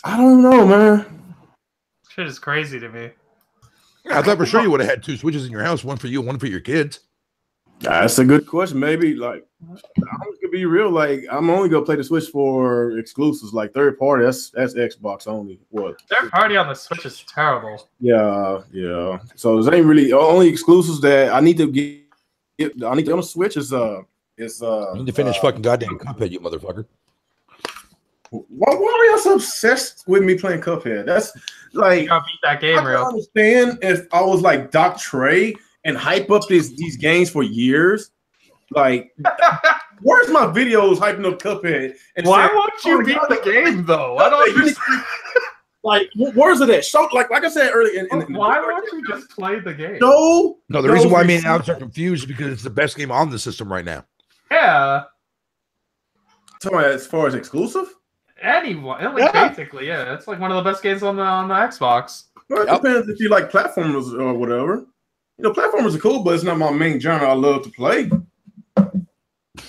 I don't know, man. Shit is crazy to me. Yeah, I thought for sure you would have had 2 Switches in your house, one for you, one for your kids. That's a good question. Maybe like I'm gonna be real. Like I'm only gonna play the Switch for exclusives, like third party. That's Xbox only. What? Third party on the Switch is terrible. Yeah. So there ain't really only exclusives that I need to get. I need to on the Switch is You need to finish fucking goddamn Cuphead, you motherfucker. Why are y'all so obsessed with me playing Cuphead? That's like You gotta beat that game, I real. don't understand if I was like Doc Trey and hype up these games for years. Like, where's my videos hyping up Cuphead? And Why saying, won't you beat the game though? I don't understand. Like, where's it at? Show like I said earlier. Why won't you just play the game? No, the reason why me and Alex are confused is because it's the best game on the system right now. Yeah. So as far as exclusive, Anyone, basically, yeah. It's like one of the best games on the Xbox. well, it depends if you like platformers or whatever. You know, platformers are cool, but it's not my main genre I love to play.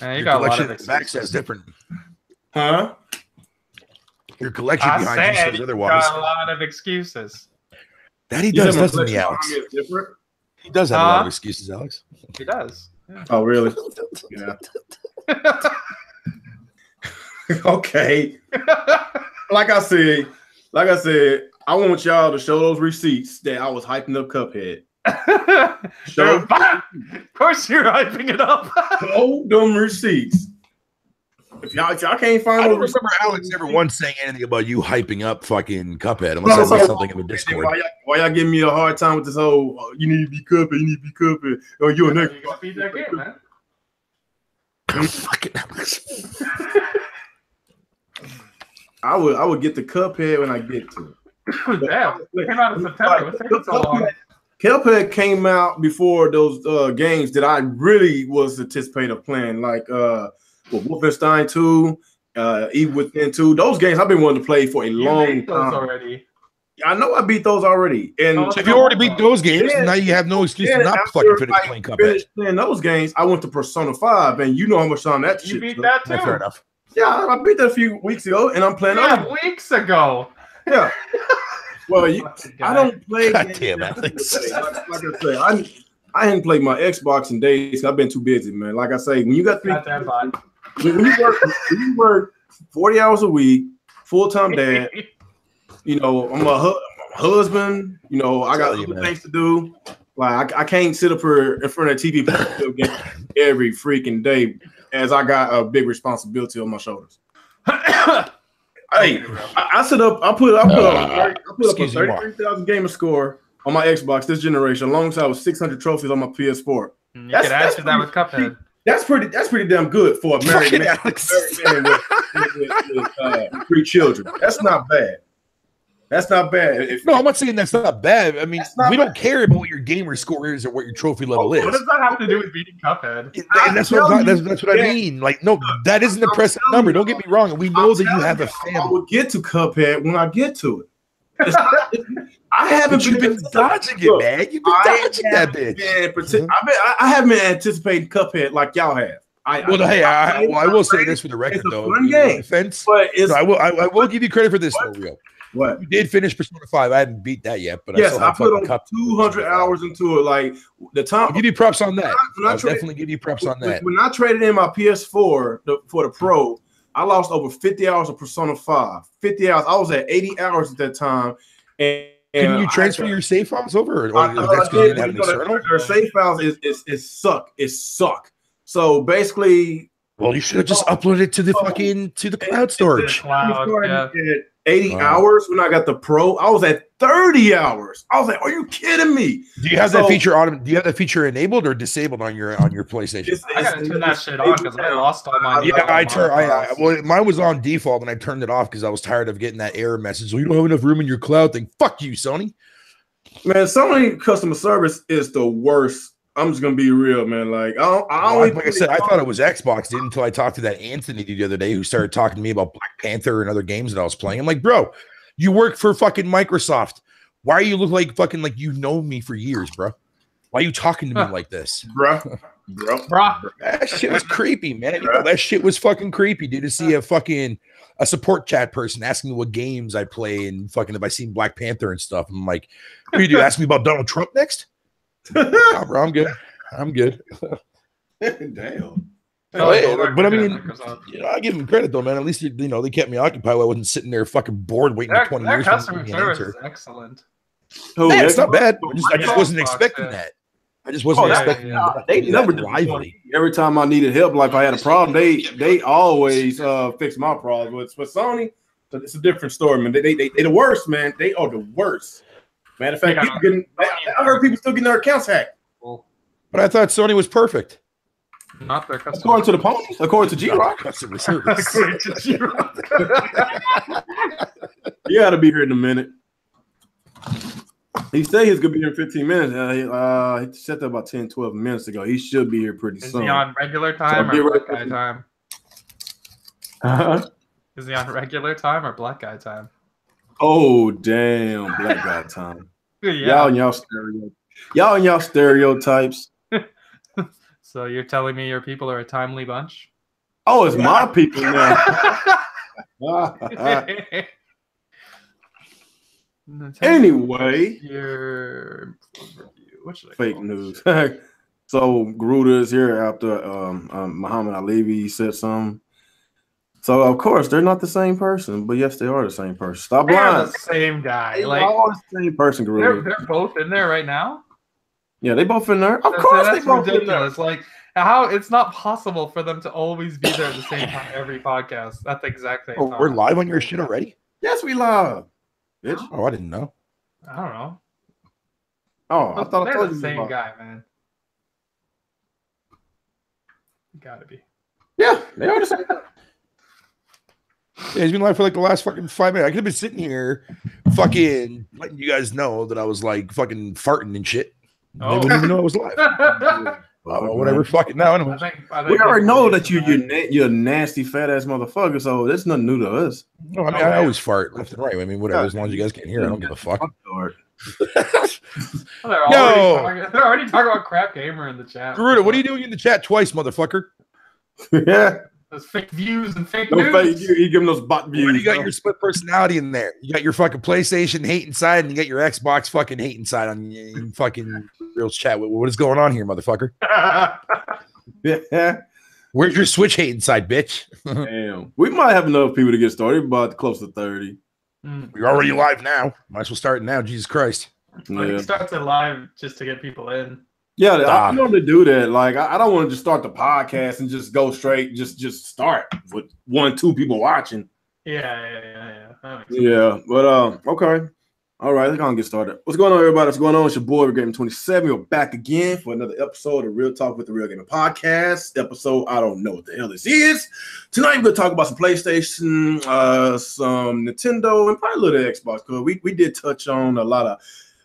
Yeah, you Your got a lot collection of in the back excuses. says different. Huh? Your collection I behind you said says you otherwise. got a lot of excuses. That he You does, said my doesn't he, collection Alex? behind me is different. He does have a lot of excuses, Alex. He does. Yeah. Oh, really? Yeah. Okay. Like I said, I want y'all to show those receipts that I was hyping up Cuphead. Of course you're hyping it up. Show them receipts. If y'all can't find I don't those remember Alex ever once saying anything about you hyping up fucking Cuphead unless I missed something in the Discord. Why y'all giving me a hard time with this whole you need to be Cuphead, you need to be Cuphead. Oh, you're an You gotta beat that game, man. Fucking Alex. I would get the Cuphead when I get to it. Damn. It came out in September. What's taking so long? Cuphead came out before those games that I really was anticipating playing, like Wolfenstein 2, Evil Within 2. Those games I've been wanting to play for a long time. Already. I know I beat those already. And So if you already beat those games, now you have no excuse to not fucking finish playing Cuphead. Playing those games, I went to Persona 5, and you know how much time that You shit beat took. that too. Fair enough. Yeah, I beat that a few weeks ago, and I'm playing other. Weeks ago. Yeah. Well, I don't play. God damn, Alex. Like I said, I hadn't played my Xbox in days. I've been too busy, man. Like I say, when you got Goddamn fine. when you work 40 hours a week, full-time dad, you know, I'm a husband, you know, I got other things to do. Like I can't sit up here in front of the TV playing every freaking day, as I got a big responsibility on my shoulders. Hey, I put up a 33,000 gamer score on my Xbox this generation, alongside with 600 trophies on my PS4. You can answer that with Cuphead. That's pretty damn good for a married man, with 3 children. That's not bad. That's not bad. No, I'm not saying that's not bad. I mean, we don't care about what your gamer score is or what your trophy level is. What does that have to do with beating Cuphead? And that's what I mean. Like, no, that is an impressive number. Don't get me wrong. We know that you have a family. I will get to Cuphead when I get to it. I haven't been dodging it, man. You've been dodging that bitch. I haven't been anticipating Cuphead like y'all have. I will say this for the record, though. Fun game, defense, but I will give you credit for this, though, Rio. What? You did finish Persona 5. I hadn't beat that yet, but yes, I put on 200 hours into it. Like the time, I'll give you props on that. I'll definitely give you props on that. When I traded in my PS4 for the Pro, I lost over 50 hours of Persona 5. 50 hours. I was at 80 hours at that time. And can you transfer your save files over? Or that's because you didn't have an external? Their save files is suck. It suck. So basically, well, you should have just uploaded it to the cloud storage. Cloud, yeah. 80 hours when I got the Pro. I was at 30 hours. I was like, "Are you kidding me?" Do you have that feature on? Do you have that feature enabled or disabled on your PlayStation? I gotta turn that shit on because I lost all my. Yeah, well, mine was on default and I turned it off because I was tired of getting that error message. Well, you don't have enough room in your cloud thing. Fuck you, Sony. Man, Sony customer service is the worst. I'm just gonna be real, man. Like I said, I thought it was Xbox, didn't until I talked to that Anthony the other day who started talking to me about Black Panther and other games that I was playing. I'm like, bro, you work for fucking Microsoft. Why are you look like fucking like you know me for years, bro? Why are you talking to me like this? Bruh. That shit was creepy, man. You know, that shit was fucking creepy, dude. To see a support chat person asking me what games I play and fucking if I seen Black Panther and stuff. I'm like, what do you do? Ask me about Donald Trump next? Nah, bro, I'm good. Damn. But I mean, I give them credit though, man. At least they kept me occupied while I wasn't sitting there fucking bored waiting for 20 years. Their customer service is excellent. Yeah, it's not bad. I just wasn't expecting that. I just wasn't expecting that. They never lively. Every time I needed help, like if I had a problem, they always fix my problems. With Sony, it's a different story, man. They the worst, man. They are the worst. Matter of fact, I heard people still getting their accounts hacked. But I thought Sony was perfect. Not their customer. According to the ponies, according to G-Rock. According to G-Rock. You got to be here in a minute. He said he's going to be here in 15 minutes. He said that about 10, 12 minutes ago. He should be here pretty soon. Is he on regular time or black guy time? Is he on regular time or black guy time? Oh, damn. Black guy time. Yeah. Y'all and y'all stereotypes. So you're telling me your people are a timely bunch? Oh, it's my people now. Anyway, fake news. So Garuda is here after Muhammad Ali said something. So of course they're not the same person, but yes, they are the same person. Stop lying. The same guy. They are the same person, Garuda. They're both in there right now. Yeah, they both in there. Of course, they both ridiculous. In there. Like how it's not possible for them to always be there at the same time every podcast at the exact same time. We're live on your shit already? Yes, we live. Bitch. Oh, I didn't know. I don't know. Oh, I thought I told you the same guy, man. Gotta be. Yeah, they are the same guy. Yeah, he's been live for like the last fucking 5 minutes. I could have been sitting here fucking letting you guys know that I was like fucking farting and shit. They wouldn't even know I was live. Whatever. Fuck it now. Anyway. We already know that you're a nasty fat ass motherfucker, so that's nothing new to us. No, I mean I always fart left and right. I mean, whatever. As long as you guys can't hear, I don't give a fuck. They're already talking about Crap Gamer in the chat. Garuda, what are you doing in the chat twice, motherfucker? Yeah. Those fake views and fake news. You give them those bot views. You got your split personality in there. You got your fucking PlayStation hating side, and you got your Xbox fucking hating side on fucking real chat. What is going on here, motherfucker? Yeah. Where's your Switch hating side, bitch? Damn. We might have enough people to get started, about close to 30. We're already live now. Might as well start now. Jesus Christ. Well, you start the live just to get people in. Yeah, I normally do that. Like, I don't want to just start the podcast and just go straight, just start with 1, 2 people watching. Yeah. But okay. All right, let's go and get started. What's going on, everybody? What's going on? It's your boy, Gaming27. We're back again for another episode of Real Talk with the Real Gamer Podcast. Episode, I don't know what the hell this is. Tonight, we're going to talk about some PlayStation, some Nintendo, and probably a little Xbox, because we did touch on a lot of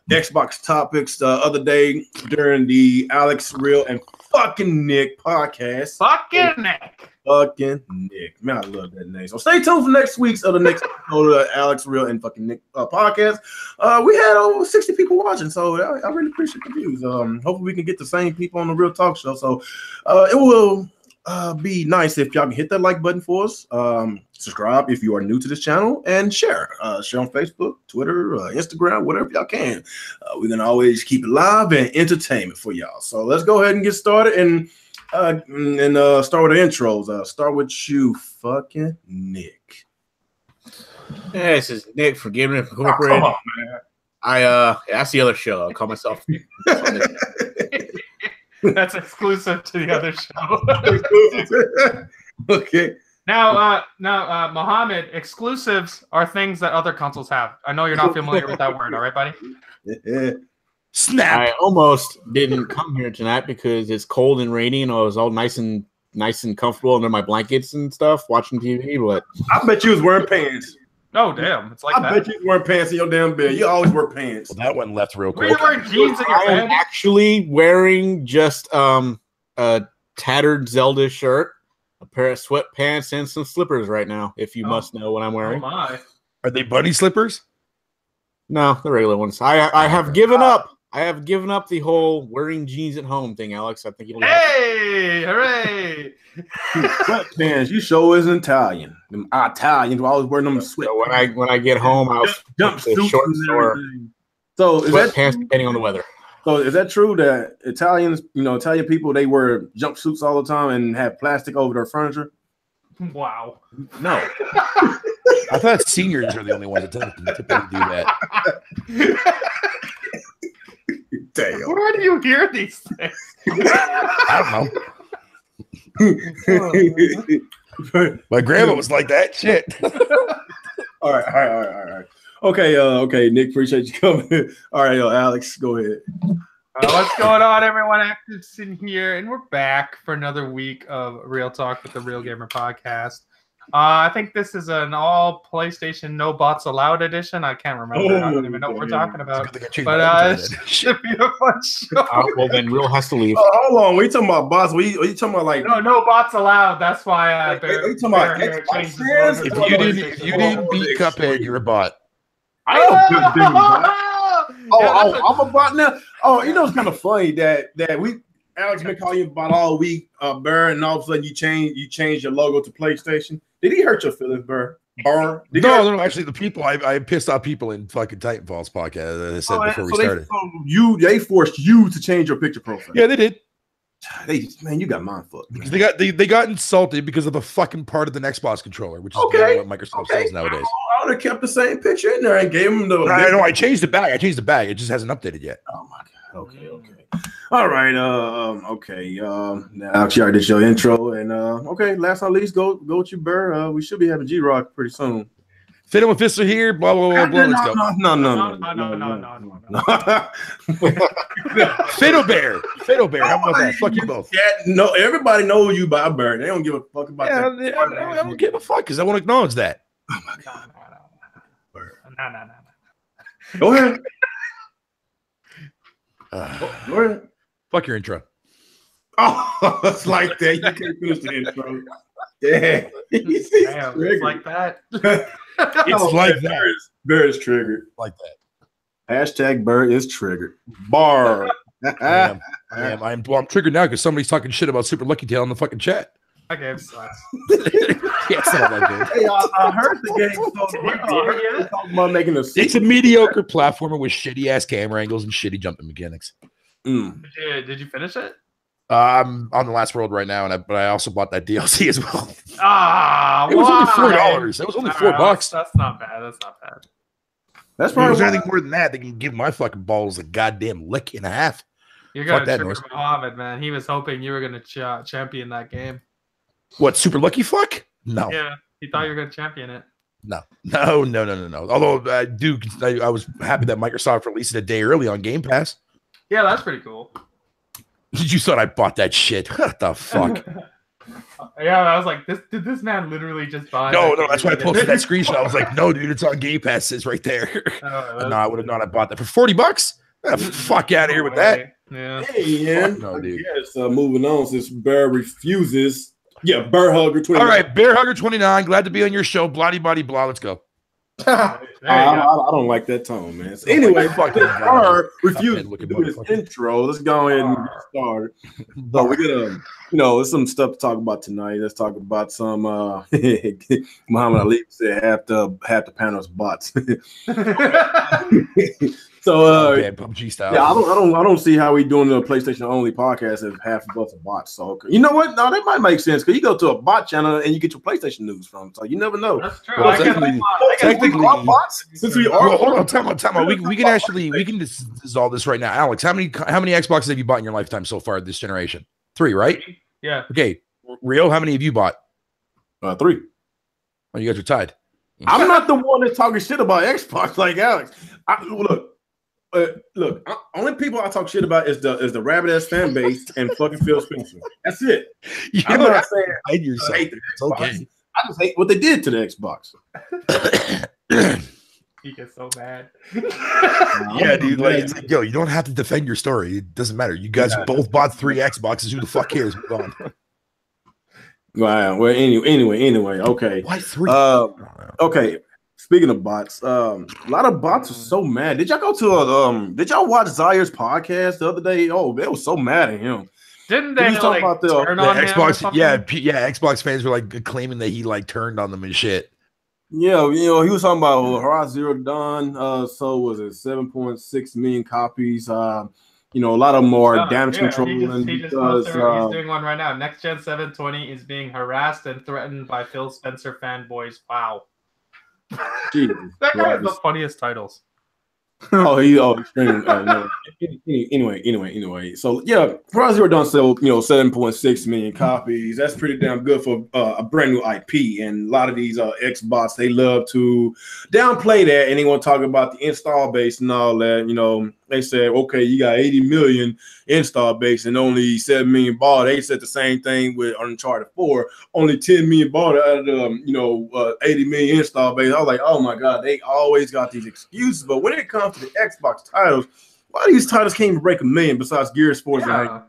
Xbox topics the other day during the Alex, Real, and fucking Nick podcast. Fucking Nick. Man, I love that name. So stay tuned for next week's episode of Alex, Real, and fucking Nick podcast. We had over 60 people watching, so I really appreciate the views. Hopefully we can get the same people on the Real Talk show. So it will be nice if y'all can hit that like button for us. Subscribe if you are new to this channel, and share. Share on Facebook, Twitter, Instagram, whatever y'all can. We're gonna always keep it live and entertainment for y'all. So let's go ahead and get started and start with the intros. Start with you, fucking Nick. Hey, this is Nick for Gaming Incorporated. Oh, come on, man. That's the other show. I call myself. That's exclusive to the other show. Okay. Now, Mohammed, exclusives are things that other consoles have. I know you're not familiar with that word, all right, buddy? Yeah. Snap. I almost didn't come here tonight because it's cold and rainy, and I was all nice and comfortable under my blankets and stuff, watching TV. But I bet you was wearing pants. Oh, damn. It's like I bet you was wearing pants in your damn bed. You always wear pants. Well, that one left real quick. Were you wearing jeans in your bed? I'm actually wearing just a tattered Zelda shirt, a pair of sweatpants, and some slippers right now, if you must know what I'm wearing. Oh, my. Are they bunny slippers? No, the regular ones. I have given up I have given up the whole wearing jeans at home thing, Alex. I think you'll. Hey, hooray! Sweatpants. You sure isn't Italian. Them Italians always wearing them sweatpants. So when I get home, I'll jump the short store. So is that pants depending on the weather? So is that true that Italians, Italian people, they wear jumpsuits all the time and have plastic over their furniture? Wow. No. I thought seniors are the only ones that typically do that. Damn. Where do you hear these things? I don't know. My grandma was like that. Shit. All right. Okay, Nick, appreciate you coming. All right, Alex, go ahead. What's going on, everyone? Actives in here, and we're back for another week of Real Talk with the Real Gamer Podcast. I think this is an all PlayStation No Bots Allowed edition. I can't remember. I don't even know what we're talking about. But it should be a fun show. Well, then Real has to leave. Hold on. We talking about bots? Are you talking about like no bots allowed? That's why. Are you talking about Xbox fans? If you didn't beat Cuphead, you're a bot. I don't do I'm a bot now. Oh, it's kind of funny that Alex been calling you a bot all week, Burr, and all of a sudden you change your logo to PlayStation. Did he hurt your feelings, Burr? No. Actually, the people I pissed off people in fucking Titanfall's podcast. As I said before we started. They forced you to change your picture profile. Yeah, they did. Man, you got mind fucked. They got insulted because of the fucking part of the Xbox controller, which is what Microsoft sells nowadays. I would have kept the same picture in there and gave him the. I changed the bag. It just hasn't updated yet. Oh my god. Okay. All right. Okay. Now Alex, you already did your intro, and okay. Last but not least, go with you, Burr. We should be having G-Rock pretty soon. Fiddle and Fister here. Blah blah blah blah. Let's go. No. Fiddle Bear. How about that? Fuck you both. Yeah, no. Everybody knows you by Burr. They don't give a fuck about that. I don't give a fuck because I want to acknowledge that. Oh my god. No. Go ahead. Go ahead. Fuck your intro. Oh, it's like that. You can't finish the intro. Yeah. Damn, it's like that. It's like that. Burr is triggered. Like that. Hashtag Burr is triggered. Bar. I am. I'm triggered now because somebody's talking shit about Super Lucky Tail in the fucking chat. That game sucks. Yeah, it's not that good. Hey, I heard the game. Talking about making It's a mediocre platformer with shitty ass camera angles and shitty jumping mechanics. Did you finish it? I'm on the last world right now, but I also bought that DLC as well. It was only $4. It was only $4. That's not bad. That's probably. If there's anything more than that, they can give my fucking balls a goddamn lick and a half. You're gonna trigger Mohammed, man. He was hoping you were gonna champion that game. What, Super Lucky Fuck? No. Yeah, he thought you were gonna champion it. No. Although I was happy that Microsoft released it a day early on Game Pass. Yeah, that's pretty cool. You thought I bought that shit? What the fuck? Yeah, I was like, did this man literally just buy? No, that's why I posted that screenshot. I was like, no, dude, it's on Game Pass. It's right there. No, I would have not. I bought that for $40. Fuck out of here with that. Yeah. Hey, man. No, dude. Yes, moving on since Bear refuses. Yeah, Bear Hugger 29. All right, Bear Hugger 29. Glad to be on your show. Bloody body blah. Let's go. I don't like that tone, man. So anyway, Bear refused to do his intro. Let's go ahead and get started. So we're gonna, there's some stuff to talk about tonight. Let's talk about some. Muhammad Ali said half the panel's bots. So PUBG style. Yeah, I don't see how we doing the PlayStation only podcast if half of us are bots. So you know what? No, that might make sense because you go to a bot channel and you get your PlayStation news from. So you never know. That's true. Well, technically, bots since we are. Well, hold on, time out. We can dissolve this right now. Alex, how many Xboxes have you bought in your lifetime so far this generation? 3, right? Yeah. Okay, Rio, how many have you bought? 3. Oh, you guys are tied. I'm not the one that's talking shit about Xbox like Alex. Look, only people I talk shit about is the rabbit ass fan base and fucking Phil Spencer. That's it. I'm not saying I hate the Xbox. Okay. I just hate what they did to the Xbox. He gets so bad. Yeah, dude. It's like, yo, you don't have to defend your story. It doesn't matter. You guys both bought 3 Xboxes. Who the fuck cares? Move on. Wow. Well, anyway. Okay. Why 3? Okay. Speaking of bots, a lot of bots are so mad. Did y'all go to did y'all watch Zaire's podcast the other day? Oh, they were so mad at him. Didn't they talk about the Xbox? Yeah, Xbox fans were like claiming that he like turned on them and shit. Yeah, he was talking about Horizon Zero Dawn. So was it 7.6 million copies? A lot of them are damage control. He just he's doing one right now. Next Gen 720 is being harassed and threatened by Phil Spencer fanboys. Wow. That guy has the funniest titles. Extreme. Anyway. So yeah, Horizon Zero Dawn sold 7.6 million copies. That's pretty damn good for a brand new IP. And a lot of these Xbots, they love to downplay that, and they want to talk about the install base and all that. They said, okay, you got 80 million install base and only 7 million bought. They said the same thing with Uncharted 4. Only 10 million bought out of the 80 million install base. I was like, oh my God, they always got these excuses. But when it comes to the Xbox titles, why these titles can't even break a million besides Gears, Forza,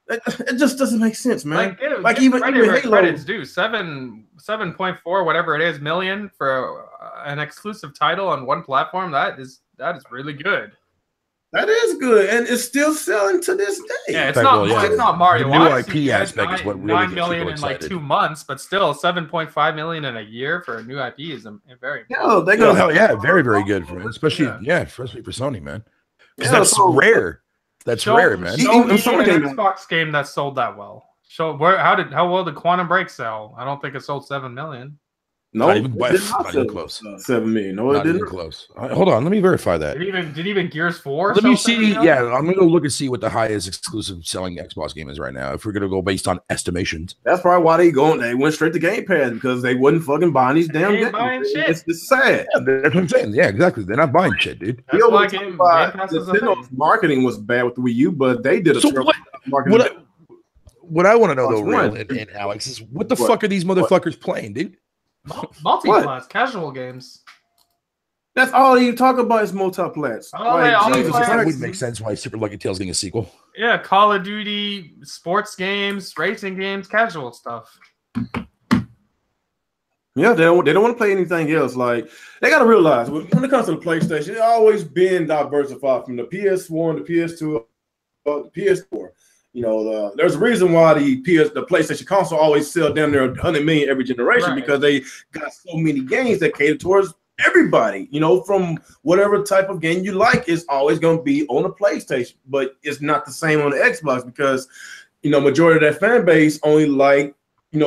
and it just doesn't make sense, man. Even Halo, credits due 7.4 whatever it is million for an exclusive title on one platform. That is really good. That is good, and it's still selling to this day. Yeah, it's not Mario. The new IP aspect is what really 9 million in like 2 months, but still 7.5 million in a year for a new IP is very. Very, very good for it, especially especially for Sony, man. Because that's rare. That's rare, man. Show me an Xbox game that sold that well. How well did Quantum Break sell? I don't think it sold 7 million. No, not even close. 7 million. No, it didn't. Close. Hold on, let me verify that. Did even Gears 4? Let me see. Yeah, I'm gonna go look and see what the highest exclusive selling Xbox game is right now. If we're gonna go based on estimations, that's probably why they went straight to Game Pass, because they wouldn't fucking buy these damn games. It's sad. Yeah, that's what I'm saying. Yeah, exactly. They're not buying shit, dude. That's why Game Pass is Nintendo's marketing was bad with the Wii U, but they did a terrible marketing. What I want to know though, Real and Alex, is what the fuck are these motherfuckers playing, dude? Multi-class casual games. That's all you talk about is multi-plats. That would make sense why Super Lucky Tail's getting a sequel. Yeah, Call of Duty, sports games, racing games, casual stuff. Yeah, they don't want to play anything else. Like, they got to realize when it comes to the PlayStation, it's always been diversified from the PS1, the PS2, the PS4. There's a reason why the PlayStation console always sell down there 100 million every generation, because they got so many games that cater towards everybody. From whatever type of game you like, it's always going to be on the PlayStation, but it's not the same on the Xbox, because majority of that fan base only like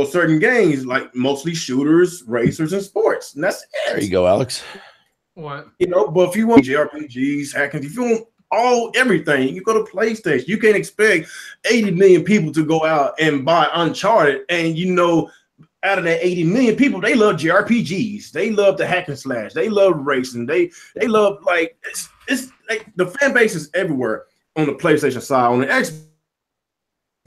certain games, like mostly shooters, racers, and sports, and that's it. There you go, Alex. What? But if you want JRPGs, hacking, if you want everything, you go to PlayStation. You can't expect 80 million people to go out and buy Uncharted, and out of that 80 million people, they love JRPGs, they love the hack and slash, they love racing, they love, like, it's like the fan base is everywhere on the PlayStation side. On the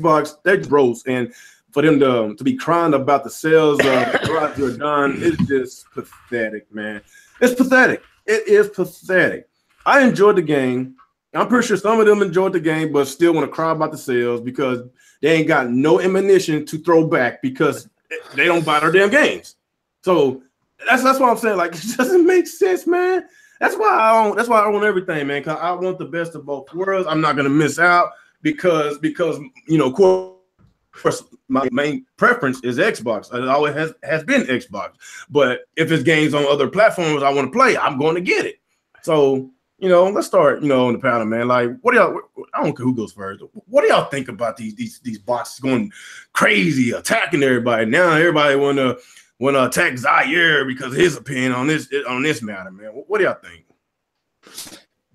Xbox, they're gross, and for them to be crying about the sales of Horizon Zero Dawn, it's just pathetic, man. It's pathetic. It is pathetic. I enjoyed the game. I'm pretty sure some of them enjoyed the game, but still want to cry about the sales because they ain't got no ammunition to throw back because they don't buy their damn games. So that's what I'm saying. Like, it doesn't make sense, man. That's why I own everything, man. Because I want the best of both worlds. I'm not gonna miss out because of course my main preference is Xbox. It always has been Xbox. But if it's games on other platforms I want to play, I'm going to get it. So let's start, on the panel, man. Like, what do y'all? I don't care who goes first. What do y'all think about these bots going crazy, attacking everybody? Now everybody want to attack Zaire because of his opinion on this matter, man. What do y'all think?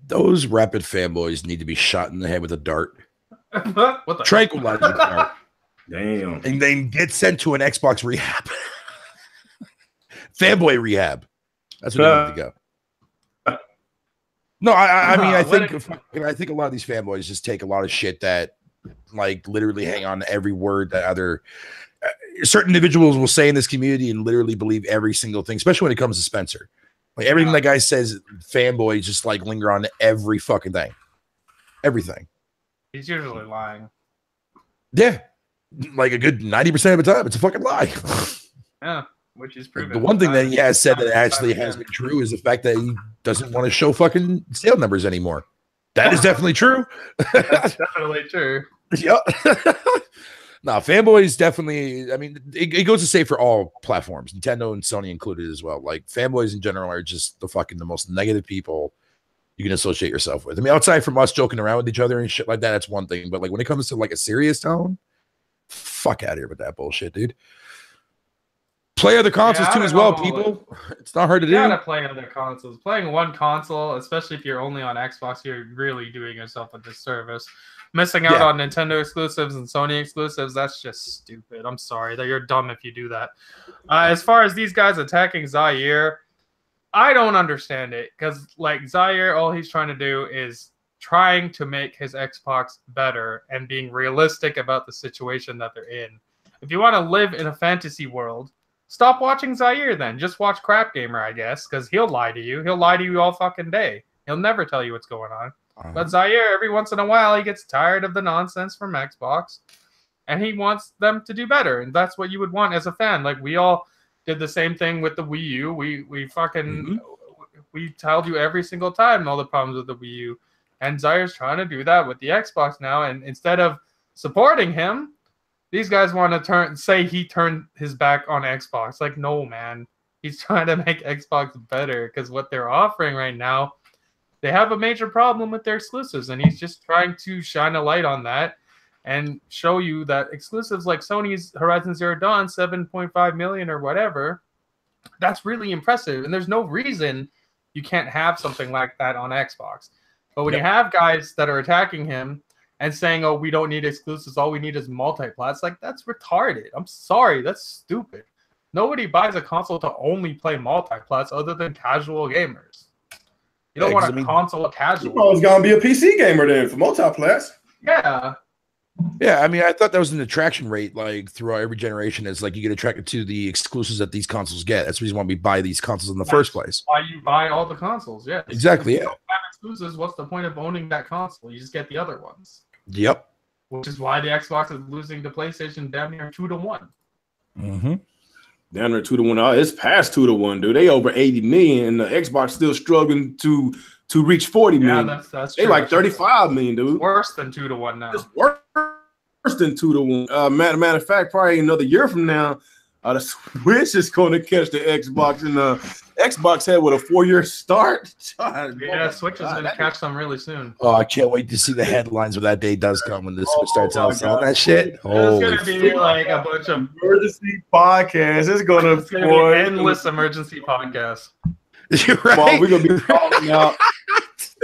Those rapid fanboys need to be shot in the head with a dart. What the tranquilizer dart. Damn. And then get sent to an Xbox rehab. Fanboy rehab. That's where they need to go. No, I mean, I think a lot of these fanboys just take a lot of shit that, like, literally hang on to every word that other certain individuals will say in this community and literally believe every single thing, especially when it comes to Spencer. Like, everything that guy says, fanboys just like linger on to every fucking thing. Everything. He's usually lying. Yeah. Like a good 90% of the time, it's a fucking lie. Yeah. which is proven. The one thing that he has said that actually has been true is the fact that he doesn't want to show fucking sale numbers anymore. That is definitely true. That's definitely true. Yeah. No, fanboys definitely. I mean, it goes to say for all platforms, Nintendo and Sony included as well. Like fanboys in general are just the most negative people you can associate yourself with. I mean, outside from us joking around with each other and shit like that, that's one thing. But like when it comes to like a serious tone, fuck out of here with that bullshit, dude. Play other consoles too as well, people. It's not hard to do. You gotta play other consoles. Playing one console, especially if you're only on Xbox, you're really doing yourself a disservice. Missing out on Nintendo exclusives and Sony exclusives, that's just stupid. I'm sorry that you're dumb if you do that. As far as these guys attacking Zaire, I don't understand it because like Zaire, all he's trying to do is trying to make his Xbox better and being realistic about the situation that they're in. If you want to live in a fantasy world, stop watching Zaire then. Just watch Crap Gamer, I guess, because he'll lie to you. He'll lie to you all fucking day. He'll never tell you what's going on. But Zaire, every once in a while, he gets tired of the nonsense from Xbox, and he wants them to do better. And that's what you would want as a fan. Like, we all did the same thing with the Wii U. We fucking we told you every single time all the problems with the Wii U. And Zaire's trying to do that with the Xbox now. And instead of supporting him, these guys want to say he turned his back on Xbox. Like, no, man. He's trying to make Xbox better because what they're offering right now, they have a major problem with their exclusives, and he's just trying to shine a light on that and show you that exclusives like Sony's Horizon Zero Dawn, 7.5 million or whatever, that's really impressive. And there's no reason you can't have something like that on Xbox. But when you have guys that are attacking him and saying, oh, we don't need exclusives, all we need is multiplats, like, that's retarded. I'm sorry, that's stupid. Nobody buys a console to only play multiplats other than casual gamers. You don't want a console casual. I was gonna be a PC gamer then for multiplats. Yeah. Yeah, I mean, I thought that was an attraction rate like throughout every generation. Is like you get attracted to the exclusives that these consoles get. That's the reason why we buy these consoles in the first place. Why you buy all the consoles? Yeah, exactly. If you don't have exclusives, what's the point of owning that console? You just get the other ones. Yep. Which is why the Xbox is losing to PlayStation damn near 2-1. Mm-hmm. Down there 2-1. Oh, it's past 2-1, dude. They over 80 million, and the Xbox still struggling to reach 40 million. Yeah, that's true. They like 35 million, dude. It's worse than 2-1 now. It's worse than 2-1. Matter of fact, probably another year from now, the Switch is going to catch the Xbox, and the Xbox had with a 4-year start. Yeah, Switch is going to catch them really soon. Oh, I can't wait to see the headlines when that day does come when the Switch starts out selling that shit. It's going to be like a bunch of emergency podcasts. It's going to be endless emergency podcasts. You're right. Well, we're going to be calling out.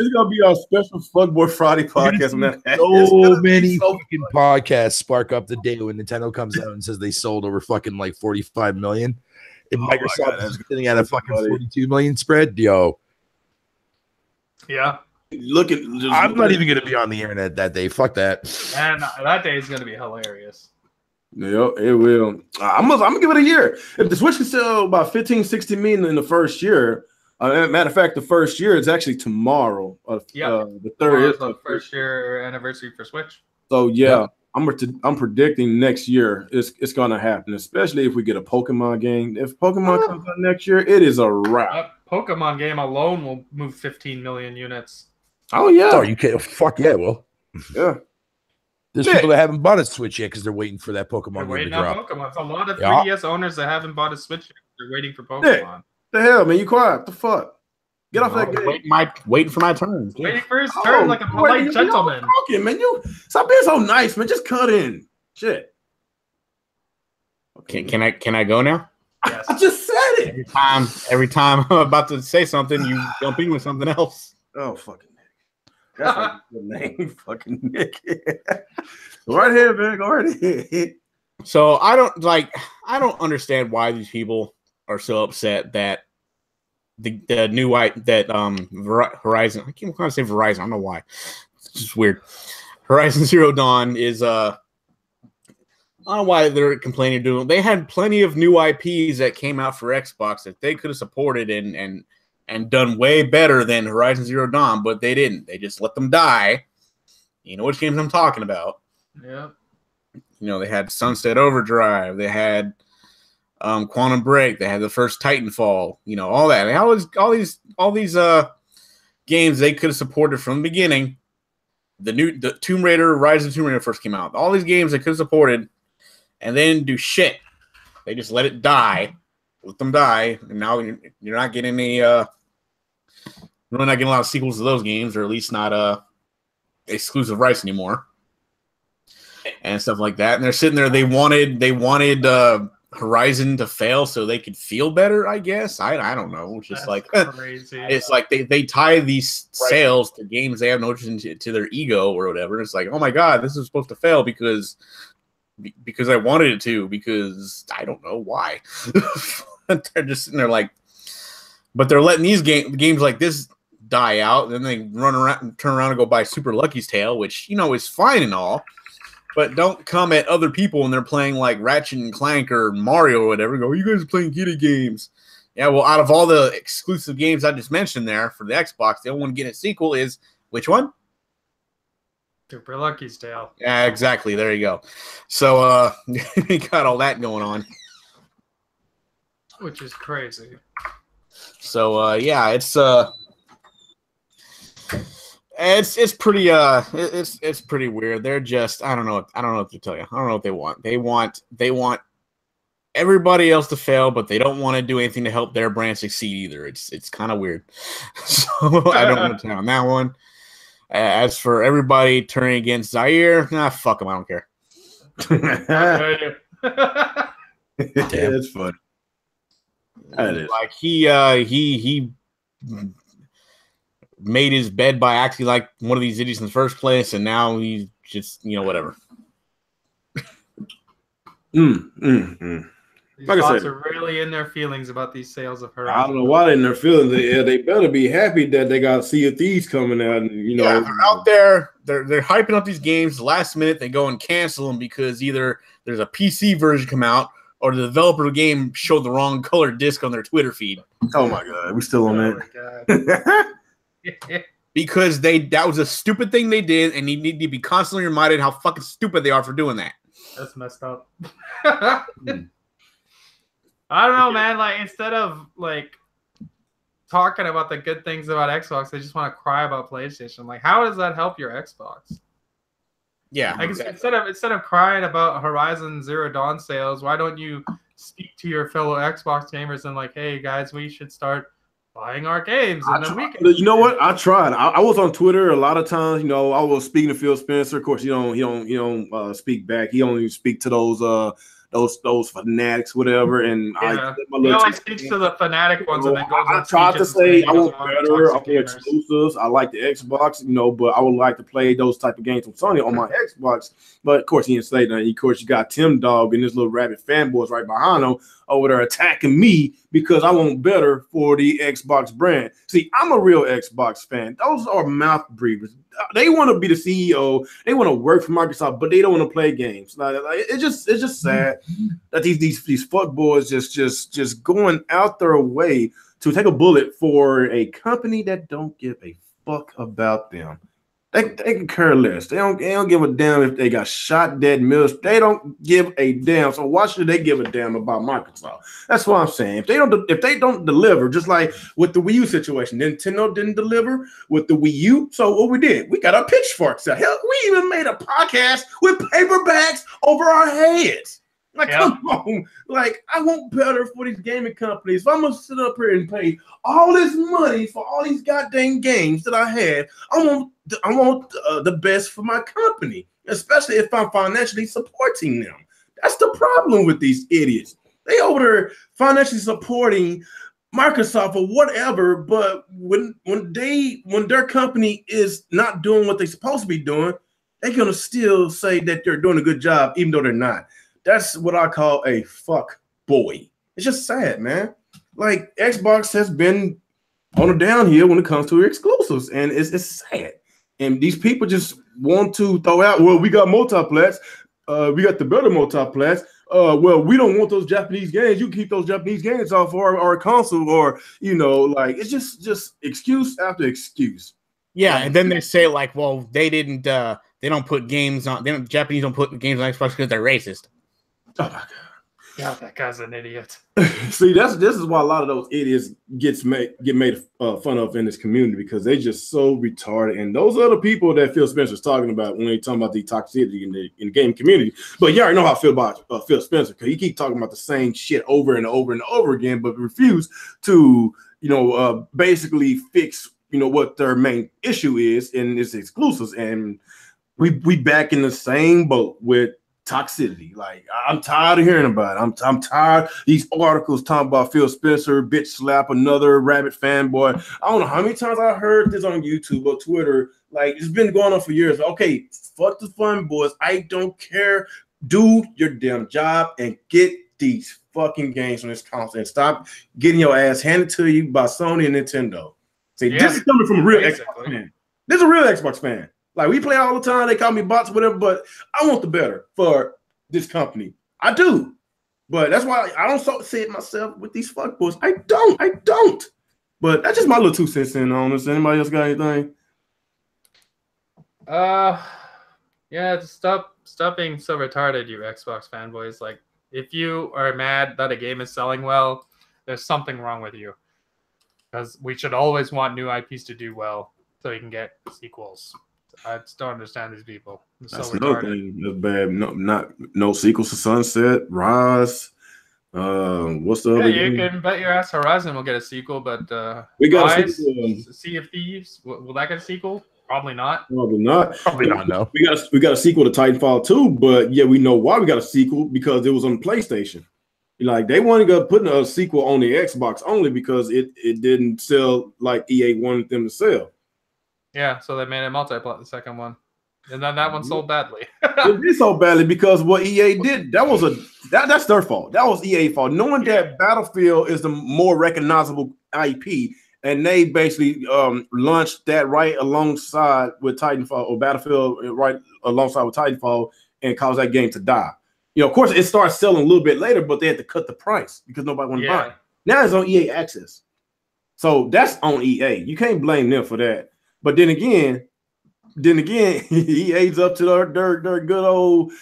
It's gonna be our special Fuckboy Friday podcast. So many fucking podcasts spark up the day when Nintendo comes out and says they sold over fucking like 45 million. And Microsoft is sitting at a fucking 42 million spread. Yo. Yeah. I'm not even gonna be on the internet that day. Fuck that. And that day is gonna be hilarious. Yeah, it will. I'm gonna give it a year. If the Switch can sell about 15-16 million in the first year. Matter of fact, the first year is actually tomorrow. The third is the first year anniversary for Switch. So yeah, I'm predicting next year it's gonna happen, especially if we get a Pokemon game. If Pokemon comes out next year, it is a wrap. Pokemon game alone will move 15 million units. Oh yeah. Oh, you can't. Fuck yeah, well. Yeah. There's people that haven't bought a Switch yet because they're waiting for that Pokemon game to drop. Pokemon. It's a lot of 3DS owners that haven't bought a Switch yet. They're waiting for Pokemon. The hell, man? You quiet? The fuck? Get off that game. Waiting for my turn. Waiting for his turn like a polite gentleman. Talking, man. You stop being so nice, man. Just cut in. Shit. Okay. Can I go now? Yes. I just said it. Every time I'm about to say something, you jump in with something else. Oh, fucking Nick. That's like a good name, fucking Nick. Go right ahead, man. Go right ahead. So I don't understand why these people are so upset that the new Horizon. I keep trying to say Verizon. I don't know why. It's just weird. Horizon Zero Dawn is I don't know why they're complaining. They had plenty of new IPs that came out for Xbox that they could have supported and done way better than Horizon Zero Dawn, but they didn't. They just let them die. You know which games I'm talking about. Yeah. You know, they had Sunset Overdrive. They had Quantum Break. They had the first Titanfall. You know, all that. All these games they could have supported from the beginning. The Tomb Raider, Rise of Tomb Raider first came out. All these games they could have supported, and then do shit. They just let it die. Let them die, and now you're not getting any. We're not getting a lot of sequels to those games, or at least not exclusive rights anymore, and stuff like that. And they're sitting there. They wanted Horizon to fail so they could feel better. I guess I don't know. It's just like crazy. It's like they tie these sales to games they have no interest to their ego or whatever. It's like, oh my god, this is supposed to fail because I wanted it to, because I don't know why. They're just sitting there like, but they're letting these games like this die out, and then they turn around and go buy Super Lucky's Tale, which, you know, is fine and all, but don't come at other people when they're playing like Ratchet and Clank or Mario or whatever. Go, you guys are playing kiddie games. Yeah, well, out of all the exclusive games I just mentioned there for the Xbox, the only one getting a sequel is which one? Super Lucky's Tale. Yeah, exactly. There you go. So you got all that going on, which is crazy. So yeah, it's pretty it's pretty weird. They're just I don't know what to tell you. I don't know what they want. They want everybody else to fail, but they don't want to do anything to help their brand succeed either. It's kind of weird. So I don't know what to tell you on that one. As for everybody turning against Zaire, fuck them. I don't care. Damn, it's fun. That is. Like he made his bed by acting like one of these idiots in the first place, and now he's just, you know, whatever. These like bots are really in their feelings about these sales of Horizon. I don't know why they're in their feelings. They better be happy that they got Sea of Thieves coming out. And, you know, yeah, they're out there. They're hyping up these games. The last minute, they go and cancel them because either there's a PC version come out or the developer of the game showed the wrong color disc on their Twitter feed. Oh my god, we still on that. Because that was a stupid thing they did, and you need to be constantly reminded how fucking stupid they are for doing that. That's messed up. I don't know, man. Like, instead of like talking about the good things about Xbox, they just want to cry about PlayStation. Like, how does that help your Xbox? Yeah, I guess instead of crying about Horizon Zero Dawn sales, why don't you speak to your fellow Xbox gamers and like, hey guys, we should start buying our games, and then we can. You know what? I tried. I was on Twitter a lot of times. You know, I was speaking to Phil Spencer. Of course, he don't speak back. He only speak to those fanatics, whatever. And yeah. He always speaks to the fanatic ones. And then goes I tried to say I want better. I want exclusives. I like the Xbox, you know, but I would like to play those type of games from Sony on my Xbox. But of course, he didn't say nothing. Of course, you got Tim Dog and this little rabbit fanboys right behind him over there attacking me because I want better for the Xbox brand. See, I'm a real Xbox fan. Those are mouth breathers. They want to be the CEO. They want to work for Microsoft, but they don't want to play games. Like, it's just sad that these fuck boys just going out their way to take a bullet for a company that don't give a fuck about them. They can care less. They don't give a damn if they got shot dead mills. They don't give a damn. So why should they give a damn about Microsoft? That's what I'm saying. If they don't deliver, just like with the Wii U situation, Nintendo didn't deliver with the Wii U. So what we did, we got our pitchforks out. Hell, we even made a podcast with paperbacks over our heads. Like, come on. Like, I want better for these gaming companies. If I'm going to sit up here and pay all this money for all these goddamn games that I had, I want the best for my company, especially if I'm financially supporting them. That's the problem with these idiots. They over there financially supporting Microsoft or whatever, but when their company is not doing what they're supposed to be doing, they're going to still say that they're doing a good job, even though they're not. That's what I call a fuck boy. It's just sad, man. Like, Xbox has been on a downhill when it comes to exclusives, and it's sad. And these people just want to throw out, well, we got multiplats. We got the better multiplats. Well, we don't want those Japanese games. You can keep those Japanese games off our console, or, you know, like, it's just excuse after excuse. Yeah, and then they say, like, well, they don't put games on. Japanese don't put games on Xbox because they're racist. Oh my god! God, that guy's an idiot. See, this is why a lot of those idiots get made fun of in this community, because they just so retarded. And those are the people that Phil Spencer's talking about when they talking about the toxicity in the game community. But you already know how I feel about Phil Spencer, because he keep talking about the same shit over and over and over again, but refuse to, basically fix, what their main issue is, and it's exclusives. And we back in the same boat with toxicity. Like, I'm tired of hearing about it. I'm tired. These articles talking about Phil Spencer bitch slap another rabbit fanboy. I don't know how many times I heard this on YouTube or Twitter. Like, it's been going on for years. Okay, fuck the fanboys. I don't care. Do your damn job and get these fucking games on this console and stop getting your ass handed to you by Sony and Nintendo. See, this is coming from a real Xbox fan. This is a real Xbox fan. Like, we play all the time. They call me bots, whatever, but I want the better for this company. I do. But that's why I don't say it myself with these fuckboys. I don't. But that's just my little 2 cents in on this. Anybody else got anything? Yeah, just stop being so retarded, you Xbox fanboys. Like, if you are mad that a game is selling well, there's something wrong with you. Because we should always want new IPs to do well so you can get sequels. I just don't understand these people. That's another thing that's bad. No sequels to Sunset, Rise. What's the other game? You can bet your ass Horizon will get a sequel, but we got Rise, Sea of Thieves. Will that get a sequel? Probably not. Probably not. Probably not. No. We got a sequel to Titanfall 2, but yeah, we know why we got a sequel, because it was on PlayStation. Like, they wanted to put a sequel on the Xbox only because it didn't sell like EA wanted them to sell. Yeah, so they made a multiplayer, the second one, and then that one sold badly. It did so badly because what EA did, that's their fault. That was EA's fault. Knowing that Battlefield is the more recognizable IP, and they basically launched that right alongside with Titanfall, or Battlefield right alongside with Titanfall, and caused that game to die. Of course, it started selling a little bit later, but they had to cut the price because nobody wanted to buy it. Now it's on EA Access, so that's on EA. You can't blame them for that. But then again, EA's up to their good old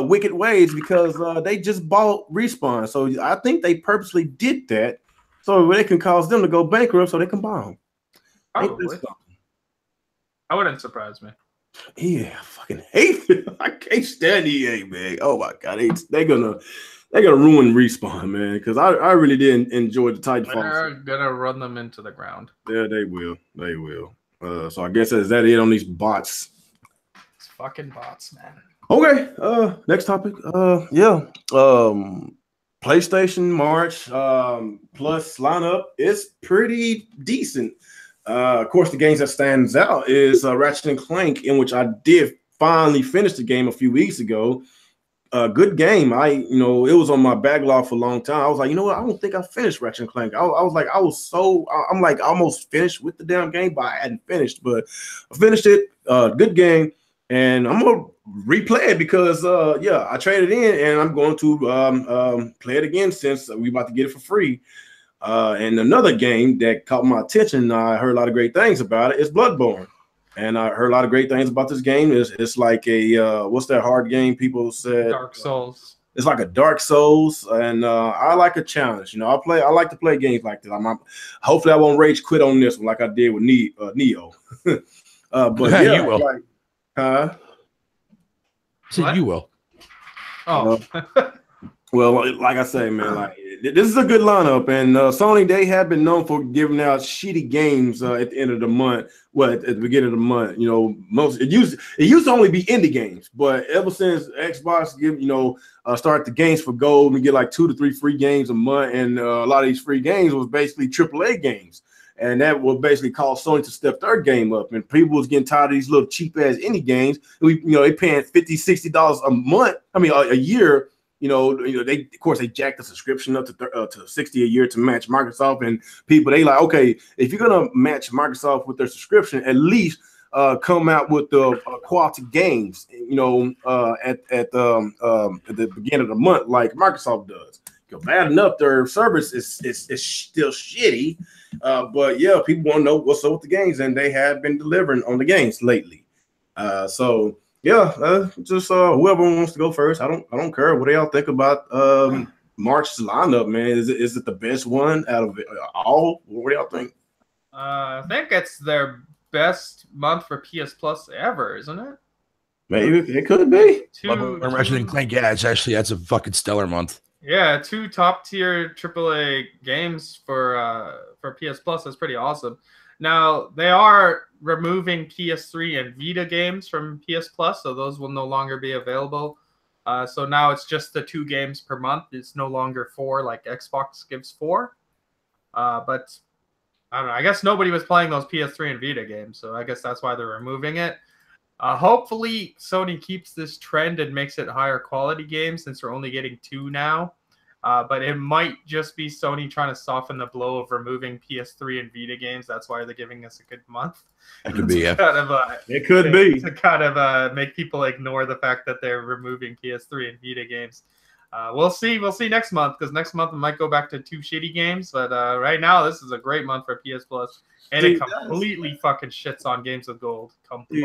wicked ways, because they just bought Respawn. So I think they purposely did that so they can cause them to go bankrupt so they can buy them. Probably. I wouldn't surprise me. Yeah, I fucking hate it. I can't stand EA, man. Oh my god, they're gonna ruin Respawn, man. Because I really didn't enjoy the Titanfall. They're gonna run them into the ground. Yeah, they will. They will. So I guess is that it on these bots? It's fucking bots, man. Okay. Next topic. PlayStation March Plus lineup is pretty decent. Of course, the games that stands out is Ratchet and Clank, in which I did finally finish the game a few weeks ago. Good game. It was on my backlog for a long time. I was like, you know what? I don't think I finished Ratchet and Clank. I was like almost finished with the damn game, but I hadn't finished. But I finished it. Good game, and I'm gonna replay it because I traded in, and I'm going to play it again since we about to get it for free. And another game that caught my attention, I heard a lot of great things about it, is Bloodborne. And I heard a lot of great things about this game. It's like a what's that hard game people said? Dark Souls. It's like a Dark Souls, and I like a challenge. I like to play games like this. Hopefully I won't rage quit on this one like I did with Neo. But yeah, you will. So you will. Oh. Well, like I say, man, this is a good lineup, and Sony, they have been known for giving out shitty games at the end of the month. Well, at the beginning of the month, it used to only be indie games, but ever since Xbox start the games for gold, we get like 2 to 3 free games a month, and a lot of these free games was basically AAA games, and that will basically cause Sony to step their game up, and people was getting tired of these little cheap ass indie games. They paying $50-$60 a month. I mean, a year. They jacked the subscription up to $60 a year to match Microsoft, and people they like, okay, if you're gonna match Microsoft with their subscription, at least come out with the quality games, at the beginning of the month like Microsoft does. Bad enough their service is still shitty, but yeah, people want to know what's up with the games, and they have been delivering on the games lately. Just whoever wants to go first. I don't care what y'all think about March's lineup, man, is it the best one out of all? What do y'all think? I think it's their best month for PS Plus ever, isn't it? Maybe it could be. Ratchet & Clank, yeah, that's a fucking stellar month. Yeah, 2 top tier AAA games for PS Plus. That's pretty awesome. Now they are removing PS3 and Vita games from PS Plus, so those will no longer be available. So now it's just the 2 games per month. It's no longer 4 like Xbox gives 4. But I don't know. I guess nobody was playing those PS3 and Vita games, so I guess that's why they're removing it. Hopefully, Sony keeps this trend and makes it higher quality games since we're only getting 2 now. But it might just be Sony trying to soften the blow of removing PS3 and Vita games. That's why they're giving us a good month. It could be, yeah. It could be. To kind of make people ignore the fact that they're removing PS3 and Vita games. We'll see. We'll see next month, because next month we might go back to 2 shitty games. But right now, this is a great month for PS Plus. And it completely fucking shits on games with gold.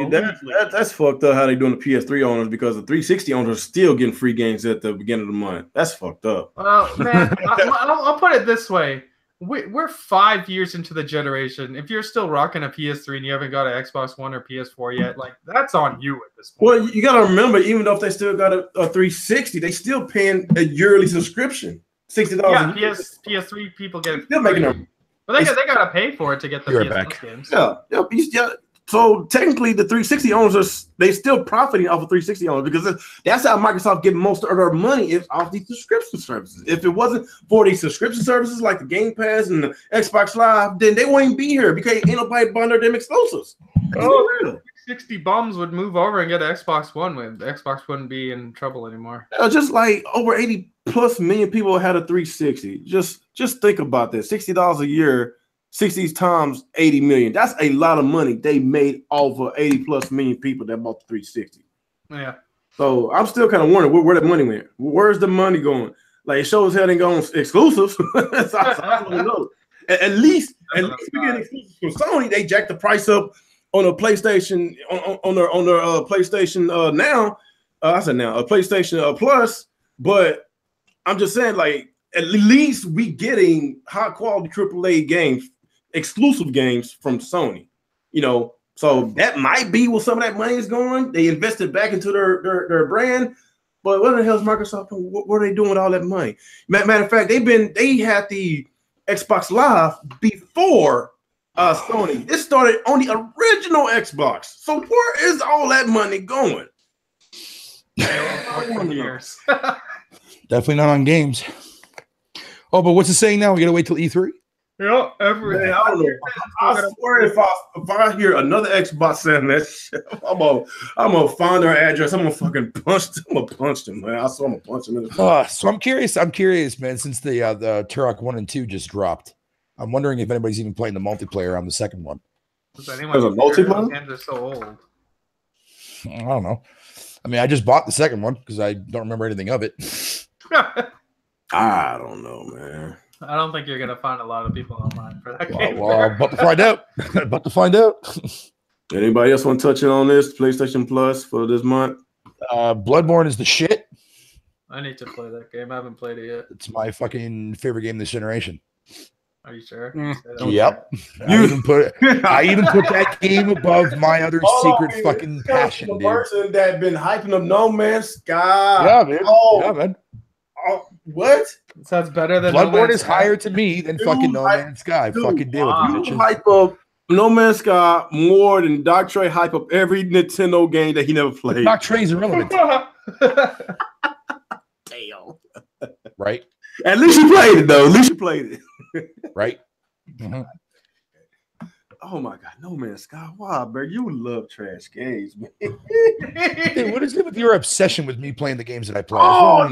That's fucked up how they doing the PS3 owners, because the 360 owners are still getting free games at the beginning of the month. That's fucked up. Well, man, I'll put it this way. We're 5 years into the generation. If you're still rocking a PS3 and you haven't got an Xbox One or PS4 yet, like, that's on you at this point. Well, you got to remember, even though if they still got a 360, they still paying a yearly subscription. $60. Yeah, PS3 people get still making them. But they got to pay for it to get the PS games. Yeah. So technically, the 360 owners they still profiting off of 360 owners, because that's how Microsoft get most of their money, is off these subscription services. If it wasn't for these subscription services like the Game Pass and the Xbox Live, then they wouldn't be here, because ain't nobody bundle them exclusives. Oh, 60 bums would move over and get an Xbox One when Xbox wouldn't be in trouble anymore. Just like over 80 plus million people had a 360. Just think about that. $60 a year. 60 times 80 million. That's a lot of money they made off of 80 plus million people that bought the 360. Yeah. So I'm still kind of wondering where that money went. Where's the money going? Like, it shows how they go on exclusives. So I don't know. At least we get exclusives from Sony. They jacked the price up on a PlayStation on their PlayStation now. I said now a PlayStation Plus, but I'm just saying, like, at least we getting high quality AAA games, exclusive games from Sony, so that might be where some of that money is going. They invested back into their brand, but what the hell is Microsoft doing? What are they doing with all that money? Matter of fact, they had the Xbox Live before Sony. It started on the original Xbox. So where is all that money going? Years. Definitely not on games. Oh, but what's it saying now? We gotta wait till E3. Yeah, I don't know. I swear, if I hear another Xbox saying that shit, I'm gonna find their address. I'm gonna fucking punch them, man. I swear I'm gonna punch them in the So I'm curious, man. Since the Turok 1 and 2 just dropped, I'm wondering if anybody's even playing the multiplayer on the second one. There's a multiplayer? Games are so old. I don't know. I mean, I just bought the second one because I don't remember anything of it. I don't know, man. I don't think you're gonna find a lot of people online for that game. Well, about to find out. Anybody else want to touch in on this PlayStation Plus for this month? Bloodborne is the shit. I need to play that game. I haven't played it yet. It's my fucking favorite game this generation. Are you sure? Yep. I even put that game above my other secret fucking passion, dude. Person that been hyping up No Man's Sky. Yeah, man. Yeah, man. What? It sounds better than Bloodborne is higher to me than fucking No Man's Sky. Fucking deal with it. You hype up No Man's Sky more than Doc Trey hype up every Nintendo game that he never played. Doc Trey's irrelevant. Damn. Right? At least you played it, though. At least you played it. Right? Mm-hmm. Oh my God, No Man's Sky. Wow, bro, you love trash games, man. Dude, what is it with your obsession with me playing the games that I play? Oh,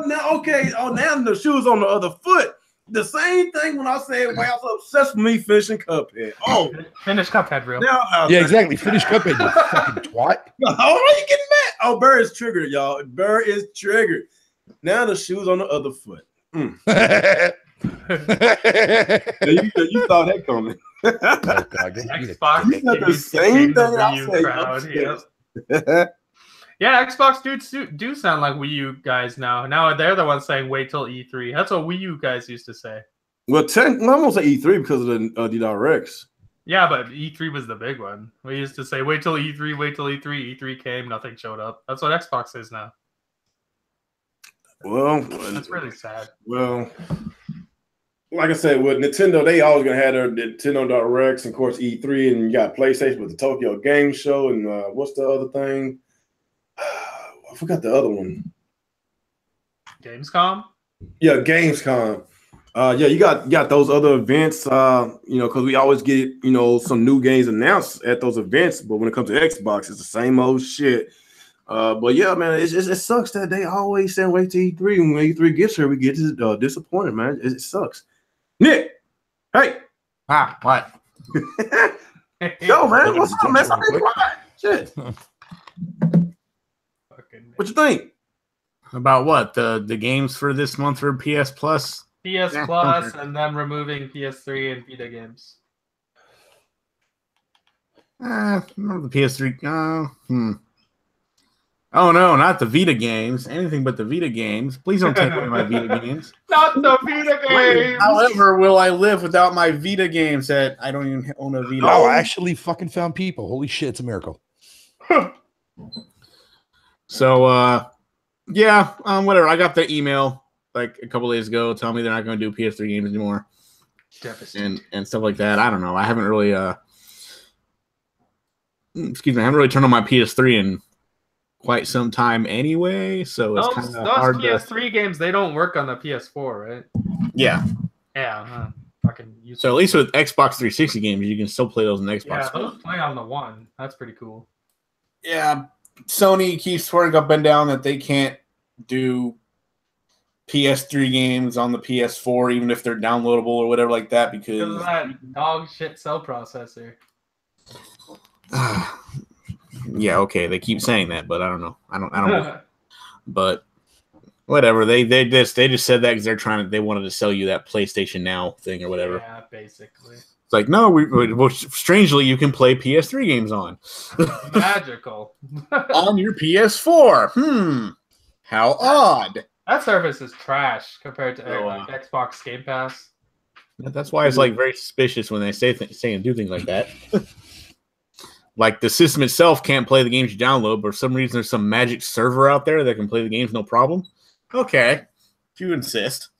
no, okay. Oh, now the shoe's on the other foot. The same thing when I said, "Wow, I was obsessed with me finishing Cuphead." Oh, finish Cuphead, real. Now, yeah, exactly. Finish Cuphead, you fucking twat. Oh, are you getting mad? Oh, Burr is triggered, y'all. Burr is triggered. Now the shoe's on the other foot. You thought that coming. Xbox, you got the same thing I said. Yeah, Xbox dudes do sound like Wii U guys now. Now they're the ones saying wait till E3. That's what Wii U guys used to say. Well, technically, I won't say E3 because of the directs. Yeah, but E3 was the big one. We used to say wait till E3, wait till E3. E3 came, nothing showed up. That's what Xbox is now. Well, that's really sad. Well, like I said, with Nintendo, they always gonna have their Nintendo Directs, and of course E3, and you got PlayStation with the Tokyo Game Show, and what's the other thing? I forgot the other one. Gamescom. Yeah, Gamescom. Yeah, you got those other events. Because we always get some new games announced at those events, but when it comes to Xbox, it's the same old shit. But yeah, man, it sucks that they always say wait till E3. And when E3 gets here, we get disappointed, man. It sucks. Nick, hey, what? Yo, man, what's up, man? Stop being quiet. Shit. What you think about what the games for this month for PS Plus? PS Plus, and then removing PS3 and Vita games. The PS3. Oh no, not the Vita games. Anything but the Vita games. Please don't take away my Vita games. Not the Vita games. However, will I live without my Vita games that I don't even own a Vita? Oh, I actually fucking found people. Holy shit, it's a miracle. So, whatever. I got the email like a couple days ago telling me they're not going to do PS3 games anymore. And stuff like that. I don't know. I haven't really I haven't really turned on my PS3 in quite some time anyway, so it's kind of hard. Those PS3 games, they don't work on the PS4, right? Yeah. Yeah. So at least with Xbox 360 games, you can still play those on Xbox. Yeah, those play on the One. That's pretty cool. Yeah. Sony keeps swearing up and down that they can't do PS3 games on the PS4, even if they're downloadable or whatever like that, because of that dog shit cell processor. Yeah, okay, they keep saying that, but I don't know. I don't know. But whatever. They just said that because they wanted to sell you that PlayStation Now thing or whatever. Yeah, basically. It's like, no, well, strangely, you can play PS3 games on. Magical. On your PS4. How odd. That service is trash compared to Xbox Game Pass. That's why it's like very suspicious when they say and do things like that. Like the system itself can't play the games you download, but for some reason there's some magic server out there that can play the games no problem. Okay, if you insist.